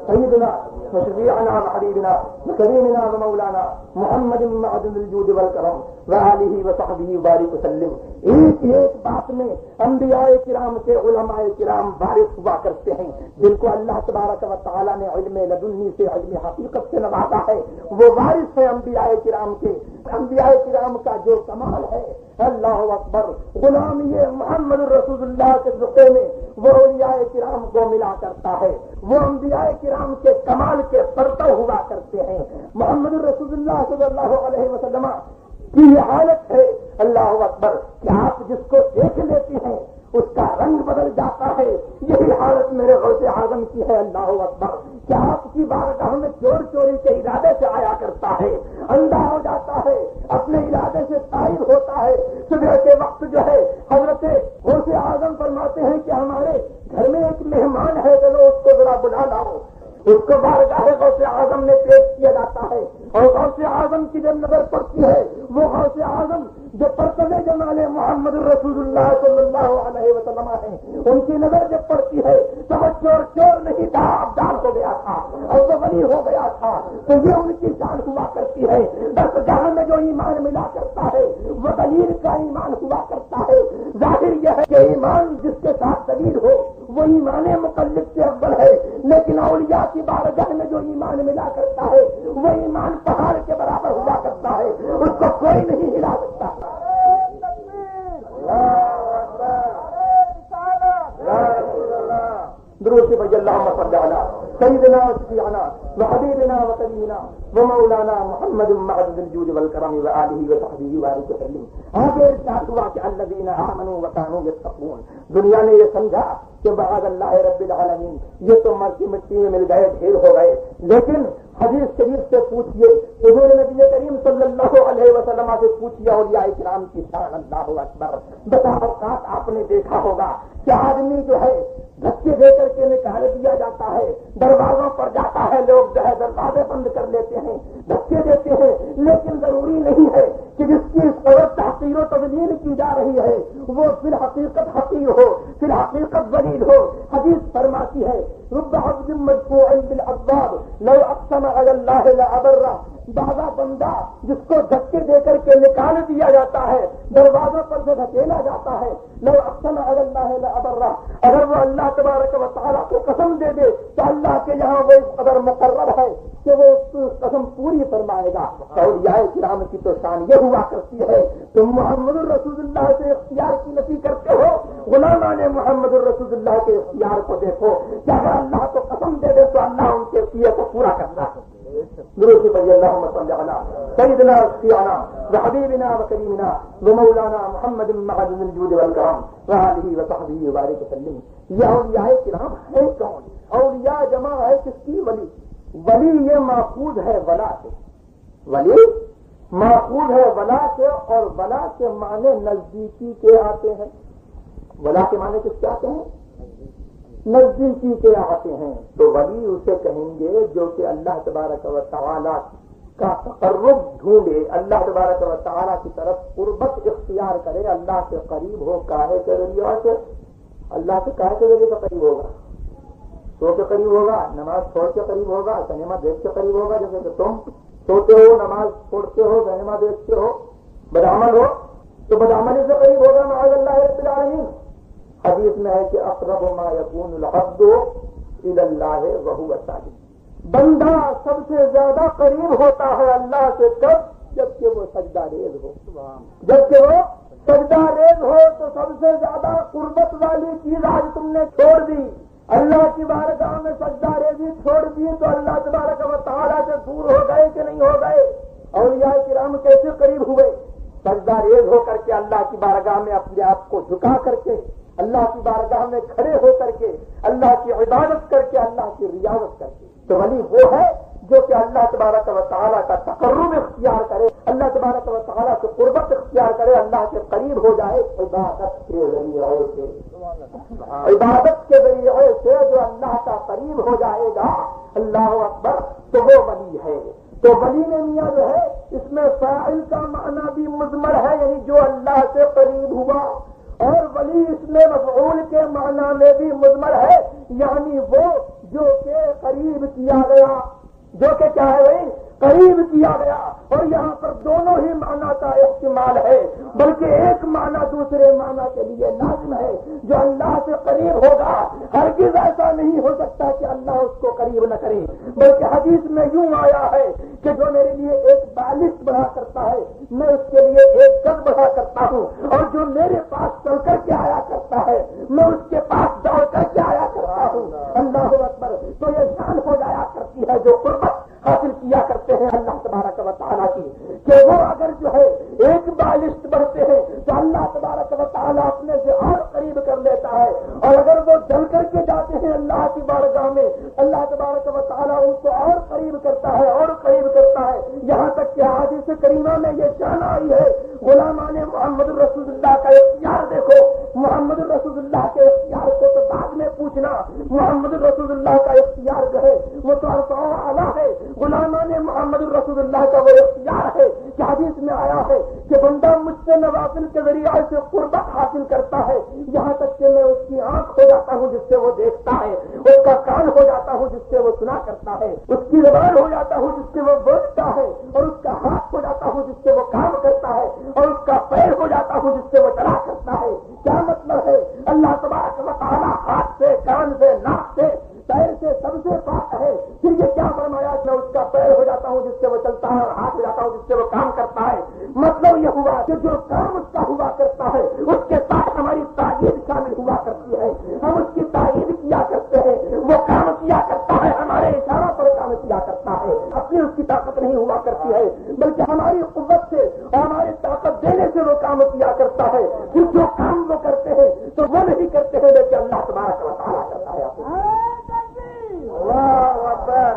سیدنا وشفیعنا وحبیبنا وکریمنا ومولانا محمد معدن الجود والکرم وآلہ وصحبہ وبارک وسلم. ایک ایک بات میں انبیاء کرام کے علماء کرام وارث ہوا کرتے ہیں جن کو اللہ تبارک و تعالیٰ نے علم لدنی سے علم حقیقت سے نوازا ہے. وہ وارث ہیں انبیاء کرام کے. انبیاء کرام کا جو کمال ہے اللہ اکبر, غلامی محمد رسول اللہ کے ذکر میں وہ اولیاء کرام کو ملا کرتا ہے. وہ انبیاء کرام کے کمال کے پرتو ہوا کرتے ہیں. محمد رسول اللہ صلی اللہ علیہ وسلم کی یہ حالت ہے اللہ اکبر کہ آپ جس کو دیکھ لیتی ہیں اس کا رنگ بدل جاتا ہے. یہی حالت میرے غوث اعظم کی ہے اللہ اکبر کہ آپ کی بارگاہ میں چور چوری کے ارادے سے آیا کرتا ہے, اندھا ہو جاتا ہے, اپنے ارادے سے طائر ہوتا ہے. صبح کے وقت جو ہے حضرت غوث اعظم فرماتے ہیں کہ ہمارے گھر میں ایک مہمان ہے, چلو اس کو ذرا بلا لاؤ. اس کو بارگاہ غوث اعظم میں پیش کیا جاتا ہے، اور غوث اعظم کی جب نظر پڑتی ہے وہ غوث اعظم جو پرتو جمال محمد رسول اللہ صلی اللہ علیہ وسلم ہیں، ان کی نظر جب پڑتی ہے تو وہ چور نہیں تھا، ابدال ہو گیا تھا اور وہ ولی ہو گیا تھا۔ تو یہ ان کی شان ہوا کرتی ہے۔ درسگاہ میں جو ایمان ملا کرتا ہے وہ دلیل کا ایمان ہوا کرتا ہے۔ ظاہر یہ ہے کہ ایمان جس کے ساتھ دلیل ہو وہ ایمان مقلد سے اول ہے، لیکن اولیاء کی بارگاہ میں جو ایمان ملا کرتا ہے وہ ایمان پہاڑ کے برابر ہوا کرتا ہے، اس کو کوئی نہیں ہلا سکتا۔ درود بھائی اللہم صلی علی سیدنا وشفیعنا وحبیبنا وقرینا ومولانا محمد معدد الجود والکرم وآلہ وصحبہ وبارک وسلم۔ آگے ارشاد ہوا کہ الذین آمنوا وکانوا یتقون، دنیا نے یہ سمجھا کہ معاذ اللہ رب العالمین یہ تو مرتی مٹی میں مل گئے، ڈھیر ہو گئے، لیکن حدیث شریف سے پوچھئے، حضور نبی کریم صلی اللہ علیہ وسلم سے پوچھئے اولیاء کرام کی شان۔ اللہ اکبر۔ بتا اوقات آپ نے دیکھا ہوگا کہ آدمی جو ہے دھکے دے کر کے نکال دیا جاتا ہے، دروازوں پر جاتا ہے، لوگ جو ہے دروازے بند کر لیتے ہیں، دھکے دیتے ہیں، لیکن ضروری نہیں ہے کہ جس کی اس قدر تحقیر و تذلیل کی جا رہی ہے وہ فی الحقیقت حقیر ہو، فی الحقیقت ذلیل ہو۔ حدیث فرماتی ہے رب عبد مدفوع بالابواب لو اقسم علی اللہ لابرہ، بعضا بندہ جس کو دھکے دے کر کے نکال دیا جاتا ہے، دروازوں پر سے دھکیلا جاتا ہے، لو اقسم علی اللہ لابرہ، اگر وہ اللہ تبارک و تعالیٰ کو قسم دے دے تو اللہ کے یہاں وہ اس قدر مقرر ہے کہ وہ اس قسم پوری فرمائے گا۔ اولیاء کرام کی تو شان یہ ہوا کرتی ہے، تم محمد الرسول اللہ سے اختیار کی نفی کرتے ہو، غلامان محمد الرسول اللہ کے اختیار کو دیکھو کہ اگر اللہ کو قسم دے دے تو اللہ ان کے اختیار کو پورا کرتا ہے۔ درود بھائی اللہم صلی علی سیدنا وشفیعنا وحبیبنا وکریمنا ومولانا محمد معدن الجود والکرم وآلہ وصحبہ وبارک وسلم۔ یہ اولیاء کرام ہے کون؟ اولیاء جمع ہے کس کی؟ ولی۔ ولی یہ ماخوذ ہے ولا سے، ولی ماخوذ ہے ولا سے، اور ولا کے معنی نزدیکی کے آتے ہیں۔ ولا کے معنی کس کے آتے ہیں؟ نزدیکی کے آتے ہیں۔ تو ولی اسے کہیں گے جو کہ اللہ تبارک و تعالیٰ کا تقرب ڈھونڈے، اللہ تبارک و تعالیٰ کی طرف قربت اختیار کرے، اللہ سے قریب ہو۔ کاہے کے ذریعے سے؟ اللہ سے کاہے کے ذریعے سے قریب ہوگا؟ سو کے قریب ہوگا، نماز چھوڑ کے قریب ہوگا، سنیما دیکھ کے قریب ہوگا؟ جیسے کہ تم سوتے ہو، نماز چھوڑتے ہو، سنیما دیکھتے ہو، بدعمل ہو تو بدعملی سے قریب ہوگا معاذ اللہ رب العالمین۔ حدیث میں ہے کہ اقرب ما یکون العبد الی اللہ وہو ساجد، بندہ سب سے زیادہ قریب ہوتا ہے اللہ سے کب؟ جبکہ وہ سجدہ ریز ہو۔ جبکہ وہ سجدہ ریز ہو تو سب سے زیادہ قربت والی چیز آج تم نے چھوڑ دی، اللہ کی بارگاہ میں سجدہ ریزی چھوڑ دی تو اللہ تبارک و تعالیٰ سے دور ہو گئے کہ نہیں ہو گئے؟ اولیاء کرام کیسے قریب ہوئے؟ سجدہ ریز ہو کر کے، اللہ کی بارگاہ میں اپنے آپ کو جھکا کر کے، اللہ کی بارگاہ میں کھڑے ہو کر کے، اللہ کی عبادت کر کے، اللہ کی ریاضت کر کے۔ تو ولی وہ ہے جو کہ اللہ تبارک و تعالیٰ کا تقرب اختیار کرے، اللہ تبارک و تعالیٰ سے قربت اختیار کرے، اللہ کے قریب ہو جائے عبادت کے ذریعے سے۔ عبادت کے ذریعے سے جو اللہ کا قریب ہو جائے گا، اللہ اکبر، تو وہ ولی ہے۔ تو ولی نے میاں جو ہے اس میں فاعل کا معنی بھی مضمر ہے، یعنی جو اللہ سے قریب ہوا، اور ولی اس میں مفعول کے معنی میں بھی مضمر ہے، یعنی وہ جو کہ قریب کیا گیا، جو کہ کیا ہے بھائی؟ قریب کیا گیا۔ اور یہاں پر دونوں ہی معنی کا احتمال ہے، بلکہ ایک معنی دوسرے معنی کے لیے لازم ہے۔ جو اللہ سے قریب ہوگا ہرگز ایسا نہیں ہو سکتا کہ اللہ اس کو قریب نہ کرے، بلکہ حدیث میں یوں آیا ہے کہ جو میرے لیے ایک بالش بڑھا کرتا ہے میں اس کے لیے ایک گز بڑھا کرتا ہوں، اور جو میرے پاس چل کر کے آیا کرتا ہے میں اس کے پاس دوڑ کر کے آیا کرتا ہوں۔ اللہ اکبر۔ تو یہ شان ہو جایا کرتی ہے جو قربت حاصل کیا کرتے ہیں اللہ تبارک و تعالیٰ کی، کہ وہ اگر جو ہے ایک بالشت بڑھتے ہیں تو اللہ تبارک و تعالیٰ اپنے سے اور قریب کر لیتا ہے، اور اگر وہ چل کر کے جاتے ہیں اللہ کی بارگاہ میں، اللہ تبارک و تعالیٰ ان کو اور قریب کرتا ہے اور قریب کرتا ہے، یہاں تک کہ حدیث کریمہ میں یہ شان آئی ہے۔ غلامان محمد الرسول اللہ کا اختیار دیکھو، محمد الرسول اللہ کے اختیار کو تو بعد میں پوچھ پوچھنا. محمد رسول اللہ کا اختیار جو ہے وہ تو اعلیٰ ہے. غلامان محمد رسول اللہ کا وہ اختیار ہے کہ حدیث میں آیا ہے کہ بندہ مجھ سے نوافل کے ذریعے سے قربت حاصل کرتا ہے, یہاں تک کہ میں اس کی آنکھ ہو جاتا ہوں جس سے وہ دیکھتا ہے, اس کا کان ہو جاتا ہوں جس سے وہ سنا کرتا ہے, اس کی زبان ہو جاتا ہوں جس سے وہ بولتا ہے, اور اس کا ہاتھ ہو جاتا ہوں جس سے وہ کام کرتا ہے, اور اس کا پیر ہو جاتا ہوں جس سے وہ چلا کرتا ہے. کیا مطلب ہے؟ اللہ تبارک و تعالیٰ ہاتھ سے, کان سے, ناک سے, پیر سے سب سے پاک ہے. پھر یہ کیا فرمایا کہ میں اس کا پیر ہو جاتا ہوں جس سے وہ چلتا ہے, اور ہاتھ ہو جاتا ہوں جس سے وہ کام کرتا ہے. مطلب یہ ہوا کہ جو کام اس کا ہوا کرتا ہے اس کے ساتھ ہماری تائید شامل ہوا کرتی ہے. ہم اس کی تائید کیا کرتے ہیں, وہ کام کیا کرتا ہے, ہمارے اشاروں پر کام کیا کرتا ہے. اپنی اس کی طاقت نہیں ہوا کرتی ہے بلکہ ہماری قوت سے اور ہماری طاقت دینے سے وہ کام کیا کرتا ہے. پھر جو کام وہ کرتے ہیں تو وہ نہیں کرتے ہیں لیکن اللہ تبارک و تعالیٰ کرتا ہے. اللہ اکبر,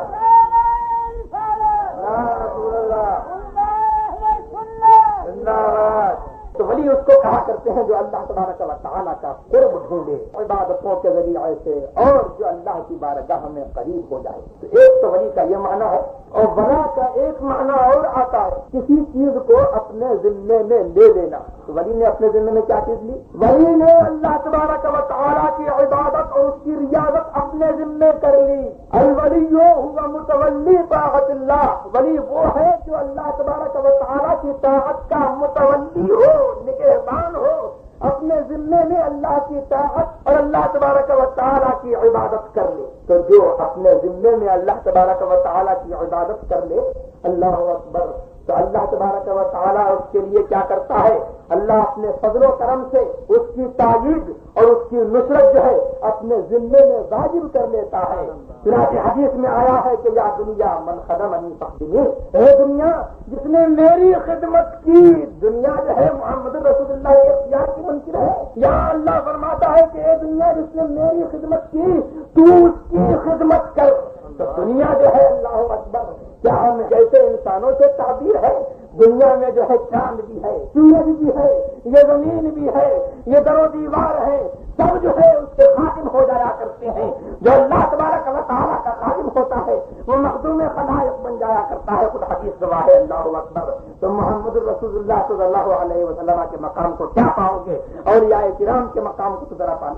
تو ولی اس کو کہا کرتے ہیں جو اللہ تبارک و تعالیٰ کا قرب ڈھونڈے عبادتوں کے ذریعے سے اور جو اللہ کی بارگاہ میں قریب ہو جائے. تو ایک تو ولی کا یہ معنی ہے, اور ولا کا ایک معنی اور آتا ہے کسی چیز کو اپنے ذمے میں لے لینا. تو ولی نے اپنے ذمے میں کیا چیز لی؟ ولی نے اللہ تبارک و تعالیٰ کی عبادت اور اس کی ریاضت اپنے ذمے کر لی. الولی ہوا متولی طاعت اللہ, ولی وہ ہے جو اللہ تبارک و تعالیٰ کی طاعت کا متولی ہو, نگہبان ہو, اپنے ذمے میں اللہ کی طاعت اور اللہ تبارک و تعالیٰ کی عبادت کر لے. تو جو اپنے ذمے میں اللہ تبارک و تعالیٰ کی عبادت کر لے, اللہ اکبر, تو اللہ تبارک و تعالیٰ اس کے لیے کیا کرتا ہے؟ اللہ اپنے فضل و کرم سے اس کی تائید اور اس کی نصرت جو ہے اپنے ذمے میں واجب کر لیتا ہے. چنانچہ حدیث میں آیا ہے کہ یا دنیا من خدمنی فخدمی, اے دنیا جس نے میری خدمت کی. دنیا جو ہے محمد رسول اللہ کے اختیار کی منکر ہے. یہاں اللہ فرماتا ہے کہ اے دنیا جس نے میری خدمت کی تو اس کی خدمت کر. تو دنیا جو ہے اللہ اکبر, کیا ہم جیسے انسانوں سے تعبیر ہے, دنیا میں جو ہے چاند بھی ہے, سورج بھی ہے, یہ زمین بھی ہے, یہ در و دیوار ہے, سب جو ہے اس کے خادم ہو جایا کرتے ہیں. جو اللہ تبارک و تعالیٰ کا خادم ہوتا ہے وہ مخدوم خلائق بن جایا کرتا ہے. خود حدیث گواہ ہے. اللہ اکبر. تو محمد رسول اللہ صلی اللہ علیہ وسلم کے مقام کو کیا پاؤ گے, اولیاء کرام کے مقام کو تو ذرا پا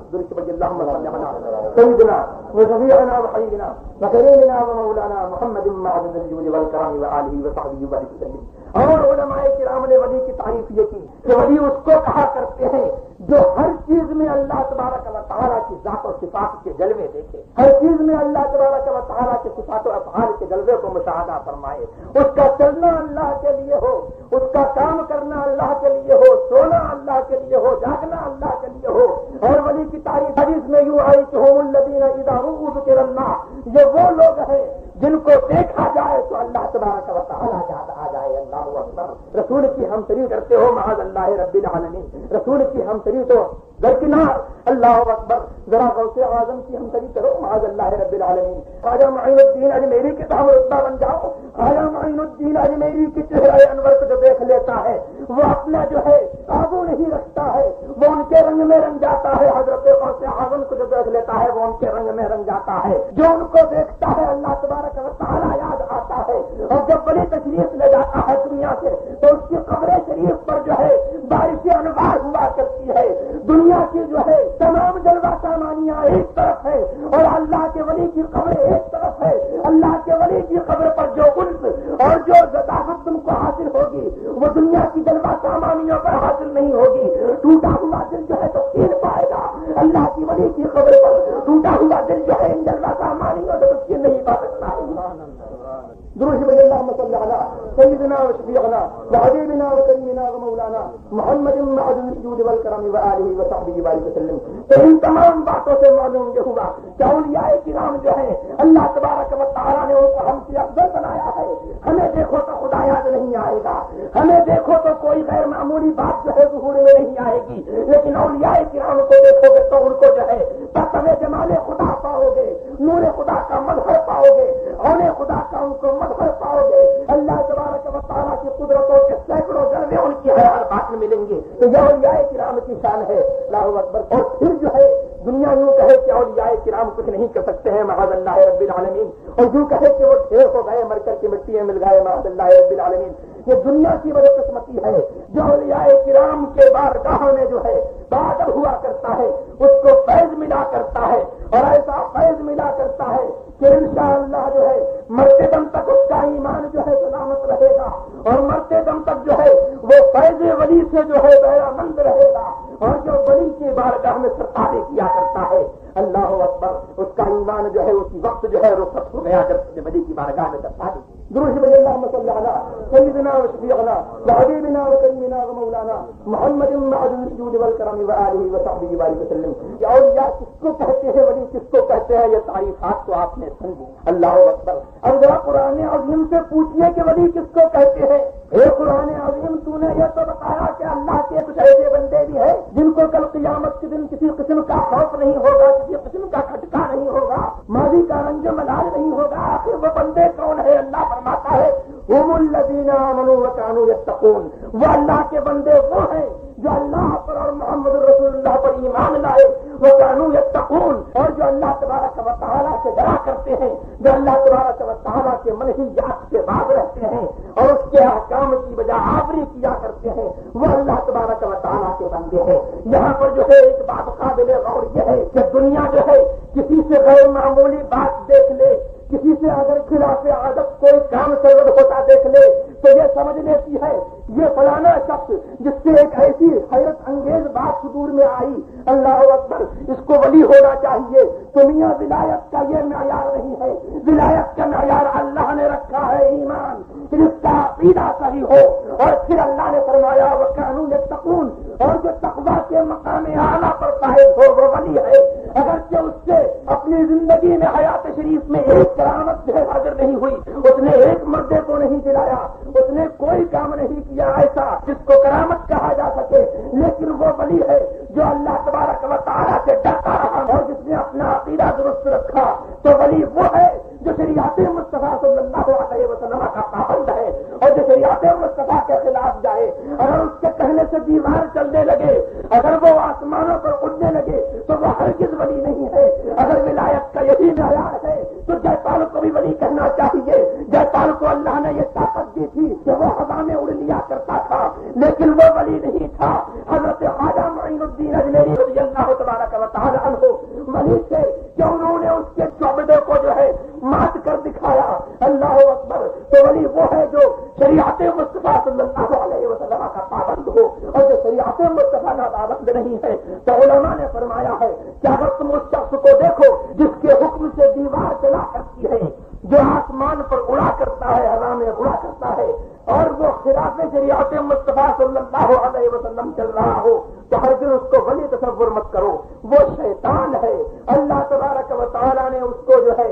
سیدنا وشفیعنا وحبیبنا وکریمنا ومولانا محمد معدن الجود والکرم وآلہ وصحبہ وسلم. اور علماء کرام نے ولی کی تعریف یہ کی کہ ولی اس کو کہا کرتے ہیں جو ہر چیز میں اللہ تبارک و تعالیٰ کی ذات و صفات کے جلوے دیکھے, ہر چیز میں اللہ تبارک و تعالیٰ کے صفات و افعال کے جلوے کو مشاہدہ فرمائے. اس کا چلنا اللہ کے لیے ہو, اس کا کام کرنا اللہ کے لیے ہو, سونا اللہ کے لیے ہو, جاگنا اللہ کے لیے ہو. اور ولی کی تعریف حدیث میں یوں آئی کہ هم الذین اذا ذکر اللہ, یہ وہ لوگ ہیں جن کو دیکھا جائے تو اللہ تبارک و تعالیٰ یاد آ جائے. اللہ اکبر. رسول کی ہمسری کرتے ہو معاذ اللہ رب العالمین, رسول کی ہمسری تو درکنار. اللہ اکبر. ذرا غوث اعظم کی ہمسری کرو معاذ اللہ رب العالمین. خواجہ معین الدین اجمیری کے تو رتبہ بن جاؤ. خواجہ معین الدین اجمیری کے چہرہ انور کو جو دیکھ لیتا ہے وہ اپنا جو ہے قابو نہیں رکھتا ہے, وہ ان کے رنگ میں رنگ جاتا ہے. حضرت غوث اعظم کو جو دیکھ لیتا ہے وہ ان کے رنگ میں رنگ جاتا ہے. جو ان کو دیکھتا ہے اللہ تبارک و تعالیٰ یاد آتا ہے. اور جب بڑی تشریف لے جاتا ہے دنیا سے تو اس کی قبر شریف پر جو ہے بارش انوار ہوا کرتی ہے. دنیا کی جو ہے تمام جلوہ سامانیاں ایک طرف ہے اور اللہ کے ولی کی قبر ایک طرف ہے. اللہ کے ولی کی قبر پر جو انس اور جو ذات تم کو حاصل ہوگی وہ دنیا کی جلوہ سامانیوں پر حاصل نہیں ہوگی. ٹوٹا ہوا دل جو ہے تو تین پائے گا. اللہ کی ولی کی قبر پر ٹوٹا ہوا دل جو ہے ان جلوہ سامانیوں سے اس کی نہیں پا سکتا. درود بھائی اللہم صلی علی سیدنا و شفیعنا و حبیبنا و کریمنا و مولانا محمد معدن الجود والکرم و آلہ و صحبہ وسلم. تو ان تمام باتوں سے معلوم یہ ہوا کہ اولیاء کرام جو ہے اللہ تبارک و تعالیٰ نے ان کو ہم سے افضل بنایا ہے. ہمیں دیکھو تو خدا یاد نہیں آئے گا, ہمیں دیکھو تو کوئی غیر معمولی بات جو ہے ظہور میں نہیں آئے گی, لیکن اولیاء کرام کو دیکھو گے تو ان کو جو ہے تمہیں جمال خدا پاؤ گے, نور خدا کا مظہر پاؤ گے, اور خدا کا ان کو مظہر پاؤ گے. اللہ تبارک و تعالیٰ کی قدرتوں کے سینکڑوں جلوے ان کی حیات بات میں ملیں گے. تو یہ اولیاء کرام کی شان ہے. اللہ اکبر. اور پھر جو ہے دنیا یوں کہے کہ اولیاء کرام کچھ نہیں کر سکتے ہیں معاذ اللہ رب العالمین، اور یوں کہے کہ وہ ڈھیر ہو گئے مر کر کے مٹی میں مل گئے معاذ اللہ رب العالمین۔ یہ دنیا کی بدقسمتی ہے جو اولیاء کرام کے بارگاہوں میں جو ہے بادل ہوا کرتا ہے، اس کو فیض ملا کرتا ہے، اور ایسا فیض ملا کرتا ہے کہ انشاءاللہ جو ہے مرتے دم تک اس کا ایمان جو ہے سلامت رہے گا، اور مرتے دم تک جو ہے وہ فیض ولی سے جو ہے بہرہ مند رہے گا، اور جو ولی کی بارگاہ میں سرکارے کیا کرتا ہے اللہ اکبر، اس کا ایمان جو ہے اسی وقت جو ہے رخصت ہو گیا جب سے ولی کی بارگاہ میں سرکارے۔ درود بھیج اللہم صلی علی سیدنا و شفیعنا و حبیبنا و کریمنا و مولانا محمد معدن الجود والکرم و آلہ و صحبہ وآلہ وسلم۔ یہ اولیاء کس کو کہتے ہیں، ولی کس کو کہتے ہیں، یہ تعریفات تو آپ نے سمجھی۔ اللہ اکبر۔ اب ذرا قرآن عظیم سے پوچھیے کہ ولی کس کو کہتے ہیں۔ اے قرآن عظیم، تو نے یہ تو بتایا کہ اللہ کے کچھ ایسے بندے بھی ہیں جن کو کل قیامت کے دن کسی قسم کا خوف نہیں ہوگا، کسی قسم کا کھٹکا نہیں ہوگا، ماضی کا رنج ملال نہیں ہوگا۔ آخر وہ بندے کون ہے؟ اللہ فرماتا ہے هم الذین آمنوا وکانوا یتقون، وہ اللہ کے بندے وہ ہیں جو اللہ پر اور محمد رسول اللہ پر ایمان لائے، وکانوا یتقون، اور جو اللہ تبارک و تعالیٰ سے ڈرا کرتے ہیں، جو اللہ تبارک و تعالیٰ کے منہیات سے باز رہتے ہیں اور اس کے احکام کی بجا آوری کیا کرتے ہیں، وہ اللہ تبارک و تعالیٰ کے بندے ہیں۔ یہاں پر جو ہے ایک بات قابل غور یہ ہے کہ دنیا جو ہے کسی سے غیر معمولی بات دیکھ لے، کسی سے اگر خلاف عادت کوئی کام سرد ہوتا دیکھ لے تو یہ سمجھ لیتی ہے یہ فلانا شخص جس سے ایک ایسی حیرت انگیز بات صدور میں آئی، اللہ اکبر، اس کو ولی ہونا چاہیے۔ تو میاں ولایت کا یہ معیار نہیں ہے، ولایت کا معیار اللہ نے رکھا ہے ایمان، پھر اس کا عقیدہ صحیح ہو، اور پھر اللہ نے فرمایا وَكَانُوا يَتَّقُونَ، اور جو تقویٰ کے مقام اعلیٰ پر فائز ہو وہ ولی ہے۔ اگرچہ اس سے اپنی زندگی میں حیات شریف میں ایک کرامت جو ہے حاضر نہیں ہوئی، اس نے ایک مردے کو نہیں دلایا، اس نے کوئی کام نہیں کیا ایسا جس کو کرامت کہا جا سکے، لیکن وہ ولی ہے جو اللہ تبارک و تعالیٰ سے ڈرتا رہا اور جس نے اپنا عقیدہ درست رکھا۔ تو ولی وہ ہے جو شریعت مصطفیٰ صلی اللہ علیہ وسلم کا پابند ہے، اور جو شریعت مصطفیٰ کے خلاف جائے، اگر اس کے کہنے سے دیوار چلنے لگے، اگر وہ آسمانوں پر اڑنے لگے تو وہ ہرگز ولی نہیں ہے۔ اگر ولایت کا یہی معیار ہے تو جے پال کو بھی ولی کہنا چاہیے۔ جے پال کو اللہ نے یہ طاقت دی تھی کہ وہ ہوا میں اڑ لیا کرتا تھا، لیکن وہ ولی نہیں تھا۔ حضرت خواجہ معین الدین اجمیری رضی اللہ تبارک و تعالی عنہ ولی تھے کہ انہوں نے اس کے شعبے کو جو ہے مات کر دکھایا۔ اللہ اکبر۔ تو ولی وہ ہے جو شریعت مصطفیٰ صلی اللہ علیہ وسلم کا پابند ہو، اور جو شریعت مصطفیٰ کا پابند نہیں ہے تو علماء نے فرمایا ہے کہ اگر تم اس شخص کو دیکھو جس کے حکم سے دیوار چلا کرتی ہے، جو آسمان پر اڑا کرتا ہے، ہوا میں اڑا کرتا ہے، اور وہ خلاف شریعت مصطفیٰ صلی اللہ علیہ وسلم چل رہا ہو، تو ہر دن اس کو ولی تصور مت کرو، وہ شیطان ہے۔ اللہ تبارک و تعالیٰ نے اس کو جو ہے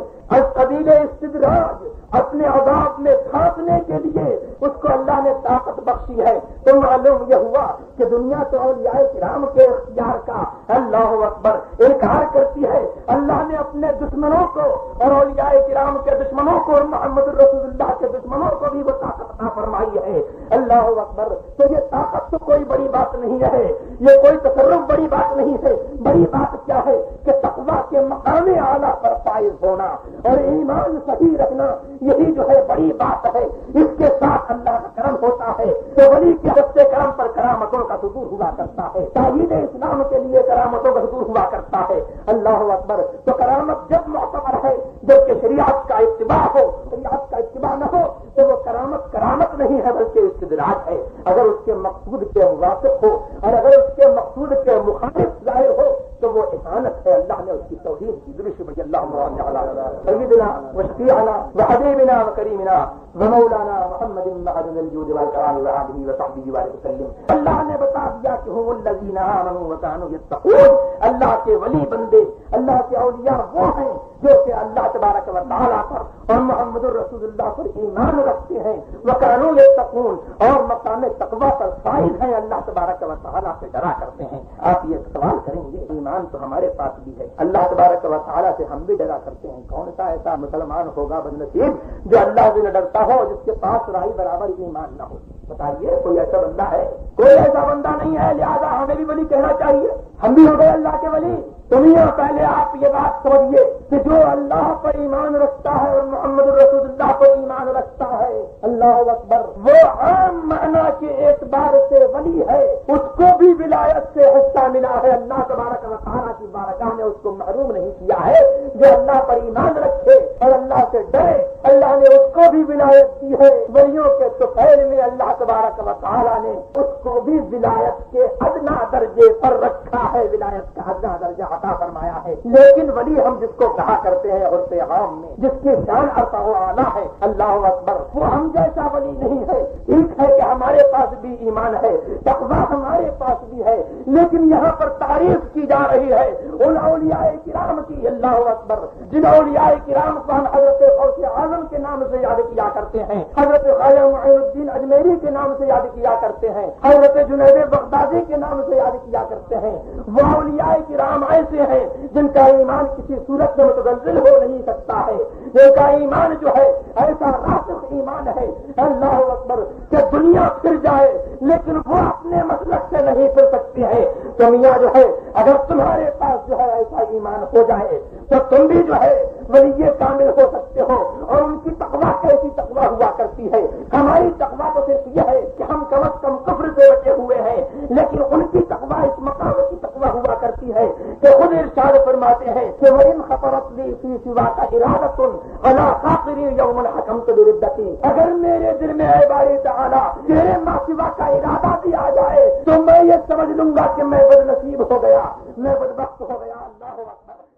قبیل استدراج اپنے عذاب میں پھانسنے کے لیے اس کو اللہ نے طاقت بخشی ہے۔ تو معلوم یہ ہوا کہ دنیا تو اولیاء کرام کے اختیار کا اللہ اکبر انکار کرتی ہے۔ اللہ نے اپنے دشمنوں کو اور اولیاء کرام کے دشمنوں کو اور محمد رسول اللہ کے دشمنوں کو بھی وہ طاقت عطا فرمائی ہے۔ اللہ اکبر۔ تو یہ طاقت تو کوئی بڑی بات نہیں ہے، یہ کوئی تصرف بڑی بات نہیں ہے۔ بڑی بات کیا ہے کہ تقویٰ کے مقام اعلیٰ پر فائز ہونا اور ایمان صحیح رکھنا، یہی جو ہے بڑی بات ہے۔ اس کے ساتھ اللہ کا کرم ہوتا ہے تو ولی کے رستے کرم پر کرامتوں کا صدور ہوا کرتا ہے، تائید اسلام کے لیے کرامتوں کا صدور ہوا کرتا ہے۔ اللہ اکبر۔ تو کرامت جب معتبر ہے جبکہ شریعت کا اتباع ہو، شریعت کا اتباع نہ ہو تو وہ کرامت نہیں ہے بلکہ استدراج ہے۔ اگر اس کے مقصود کے موافق ہو اور اگر اس کے مقصود کے مخالف ظاہر ہو تو وہ احانت ہے۔ اللہ نے اس کی توحید کی درش بج اللہ علیہ سیدنا و شفیعنا و حبیبنا و کریمنا و مولانا محمد معدن الجود والکرام و آلہ و صحبہ وسلم۔ اللہ نے بتا دیا کہ هم الذین آمنوا وکانوا یتقون، اللہ کے ولی بندے، اللہ کے اولیاء وہ ہیں جو کہ اللہ تبارک و تعالیٰ پر اور محمد الرسول اللہ پر ایمان رکھتے ہیں، وکانوا یتقون، اور مقام تقویٰ پر فائز ہیں، اللہ تبارک و تعالیٰ سے ڈرا کرتے ہیں۔ آپ یہ سوال کریں گے ایمان تو ہمارے پاس بھی ہے، اللہ تبارک و تعالیٰ سے ہم بھی ڈرا کرتے ہیں، کون سا ایسا مسلمان ہوگا بدنصیب جو اللہ سے نہ ڈرتا ہو، جس کے پاس رائی برابر ایمان نہ ہو؟ بتائیے کوئی ایسا بندہ ہے؟ کوئی ایسا بندہ نہیں ہے، لہذا ہمیں بھی ولی کہنا چاہیے، ہم بھی ہو گئے اللہ کے ولی۔ دنیا پہلے آپ یہ بات سمجھیے کہ جو اللہ پر ایمان رکھتا ہے اور محمد رسول اللہ پر ایمان رکھتا ہے، اللہ اکبر، وہ عام معنی کے اعتبار سے ولی ہے، اس کو بھی ولایت سے حصہ ملا ہے۔ اللہ تبارک و تعالیٰ کی بارگاہ نے اس کو محروم نہیں کیا ہے۔ جو اللہ پر ایمان رکھے اور اللہ سے ڈرے، اللہ نے اس کو بھی ولایت دی ہے۔ ولیوں کے طفیل میں اللہ تبارک و تعالیٰ نے اس کو بھی ولایت کے ادنا درجے پر رکھا ہے، ولایت کا ادنا درجہ عطا فرمایا ہے۔ لیکن ولی ہم جس کو کہا کرتے ہیں عرف عام میں، جس کی شان ارفع و اعلیٰ ہے، اللہ اکبر، وہ ہم جیسا ولی نہیں ہے۔ ٹھیک ہے کہ ہمارے پاس بھی ایمان ہے، تقویٰ ہمارے پاس بھی ہے، لیکن یہاں پر تعریف کی جا رہی ہے ان اولیاء کرام کی، اللہ اکبر، جن اولیاء کرام کو ہم حضرت غوث اعظم کے نام سے یاد کیا کرتے ہیں، حضرت خواجہ معین الدین اجمیری کے نام سے یاد کیا کرتے ہیں، حضرت جنید بغدادی کے نام سے یاد کیا کرتے ہیں۔ وہ اولیاء کرام ایسے ہیں جن کا ایمان کسی صورت میں متزلزل ہو نہیں سکتا ہے، جن کا ایمان جو ہے ایسا راسخ ایمان ہے، اللہ اکبر، کہ دنیا پھر جائے لیکن وہ اپنے مسلک سے نہیں پھر سکتے ہیں۔ دنیا جو ہے اگر تمہارے پاس جو ہے ایسا ایمان ہو جائے تو تم بھی جو ہے ولی کامل ہو سکتے ہو۔ اور ان کی تقویٰ کیسی تقویٰ ہوا کرتی ہے؟ ہماری تقویٰ تو صرف یہ ہے کہ ہم کم از کم کفر سے بچے ہوئے ہیں، لیکن ان کی تقویٰ اس مقام کی تقویٰ ہوا کرتی ہے کہ خود ارشاد فرماتے ہیں کہ وَإِنْ خَطَرَتْ لِي فِي سِوَاكَ إِرَادَةٌ عَلَىٰ خَاطِرِي يَوْمًا حَكَمْتُ بِرِدَّتِي، اگر میرے دل میں اے باری تعالیٰ تیرے ماں سوا کا ارادہ بھی آ جائے تو میں یہ سمجھ لوں گا کہ میں بد نصیب ہو گیا، میں بدبخت ہو گیا۔ اللہ اکبر۔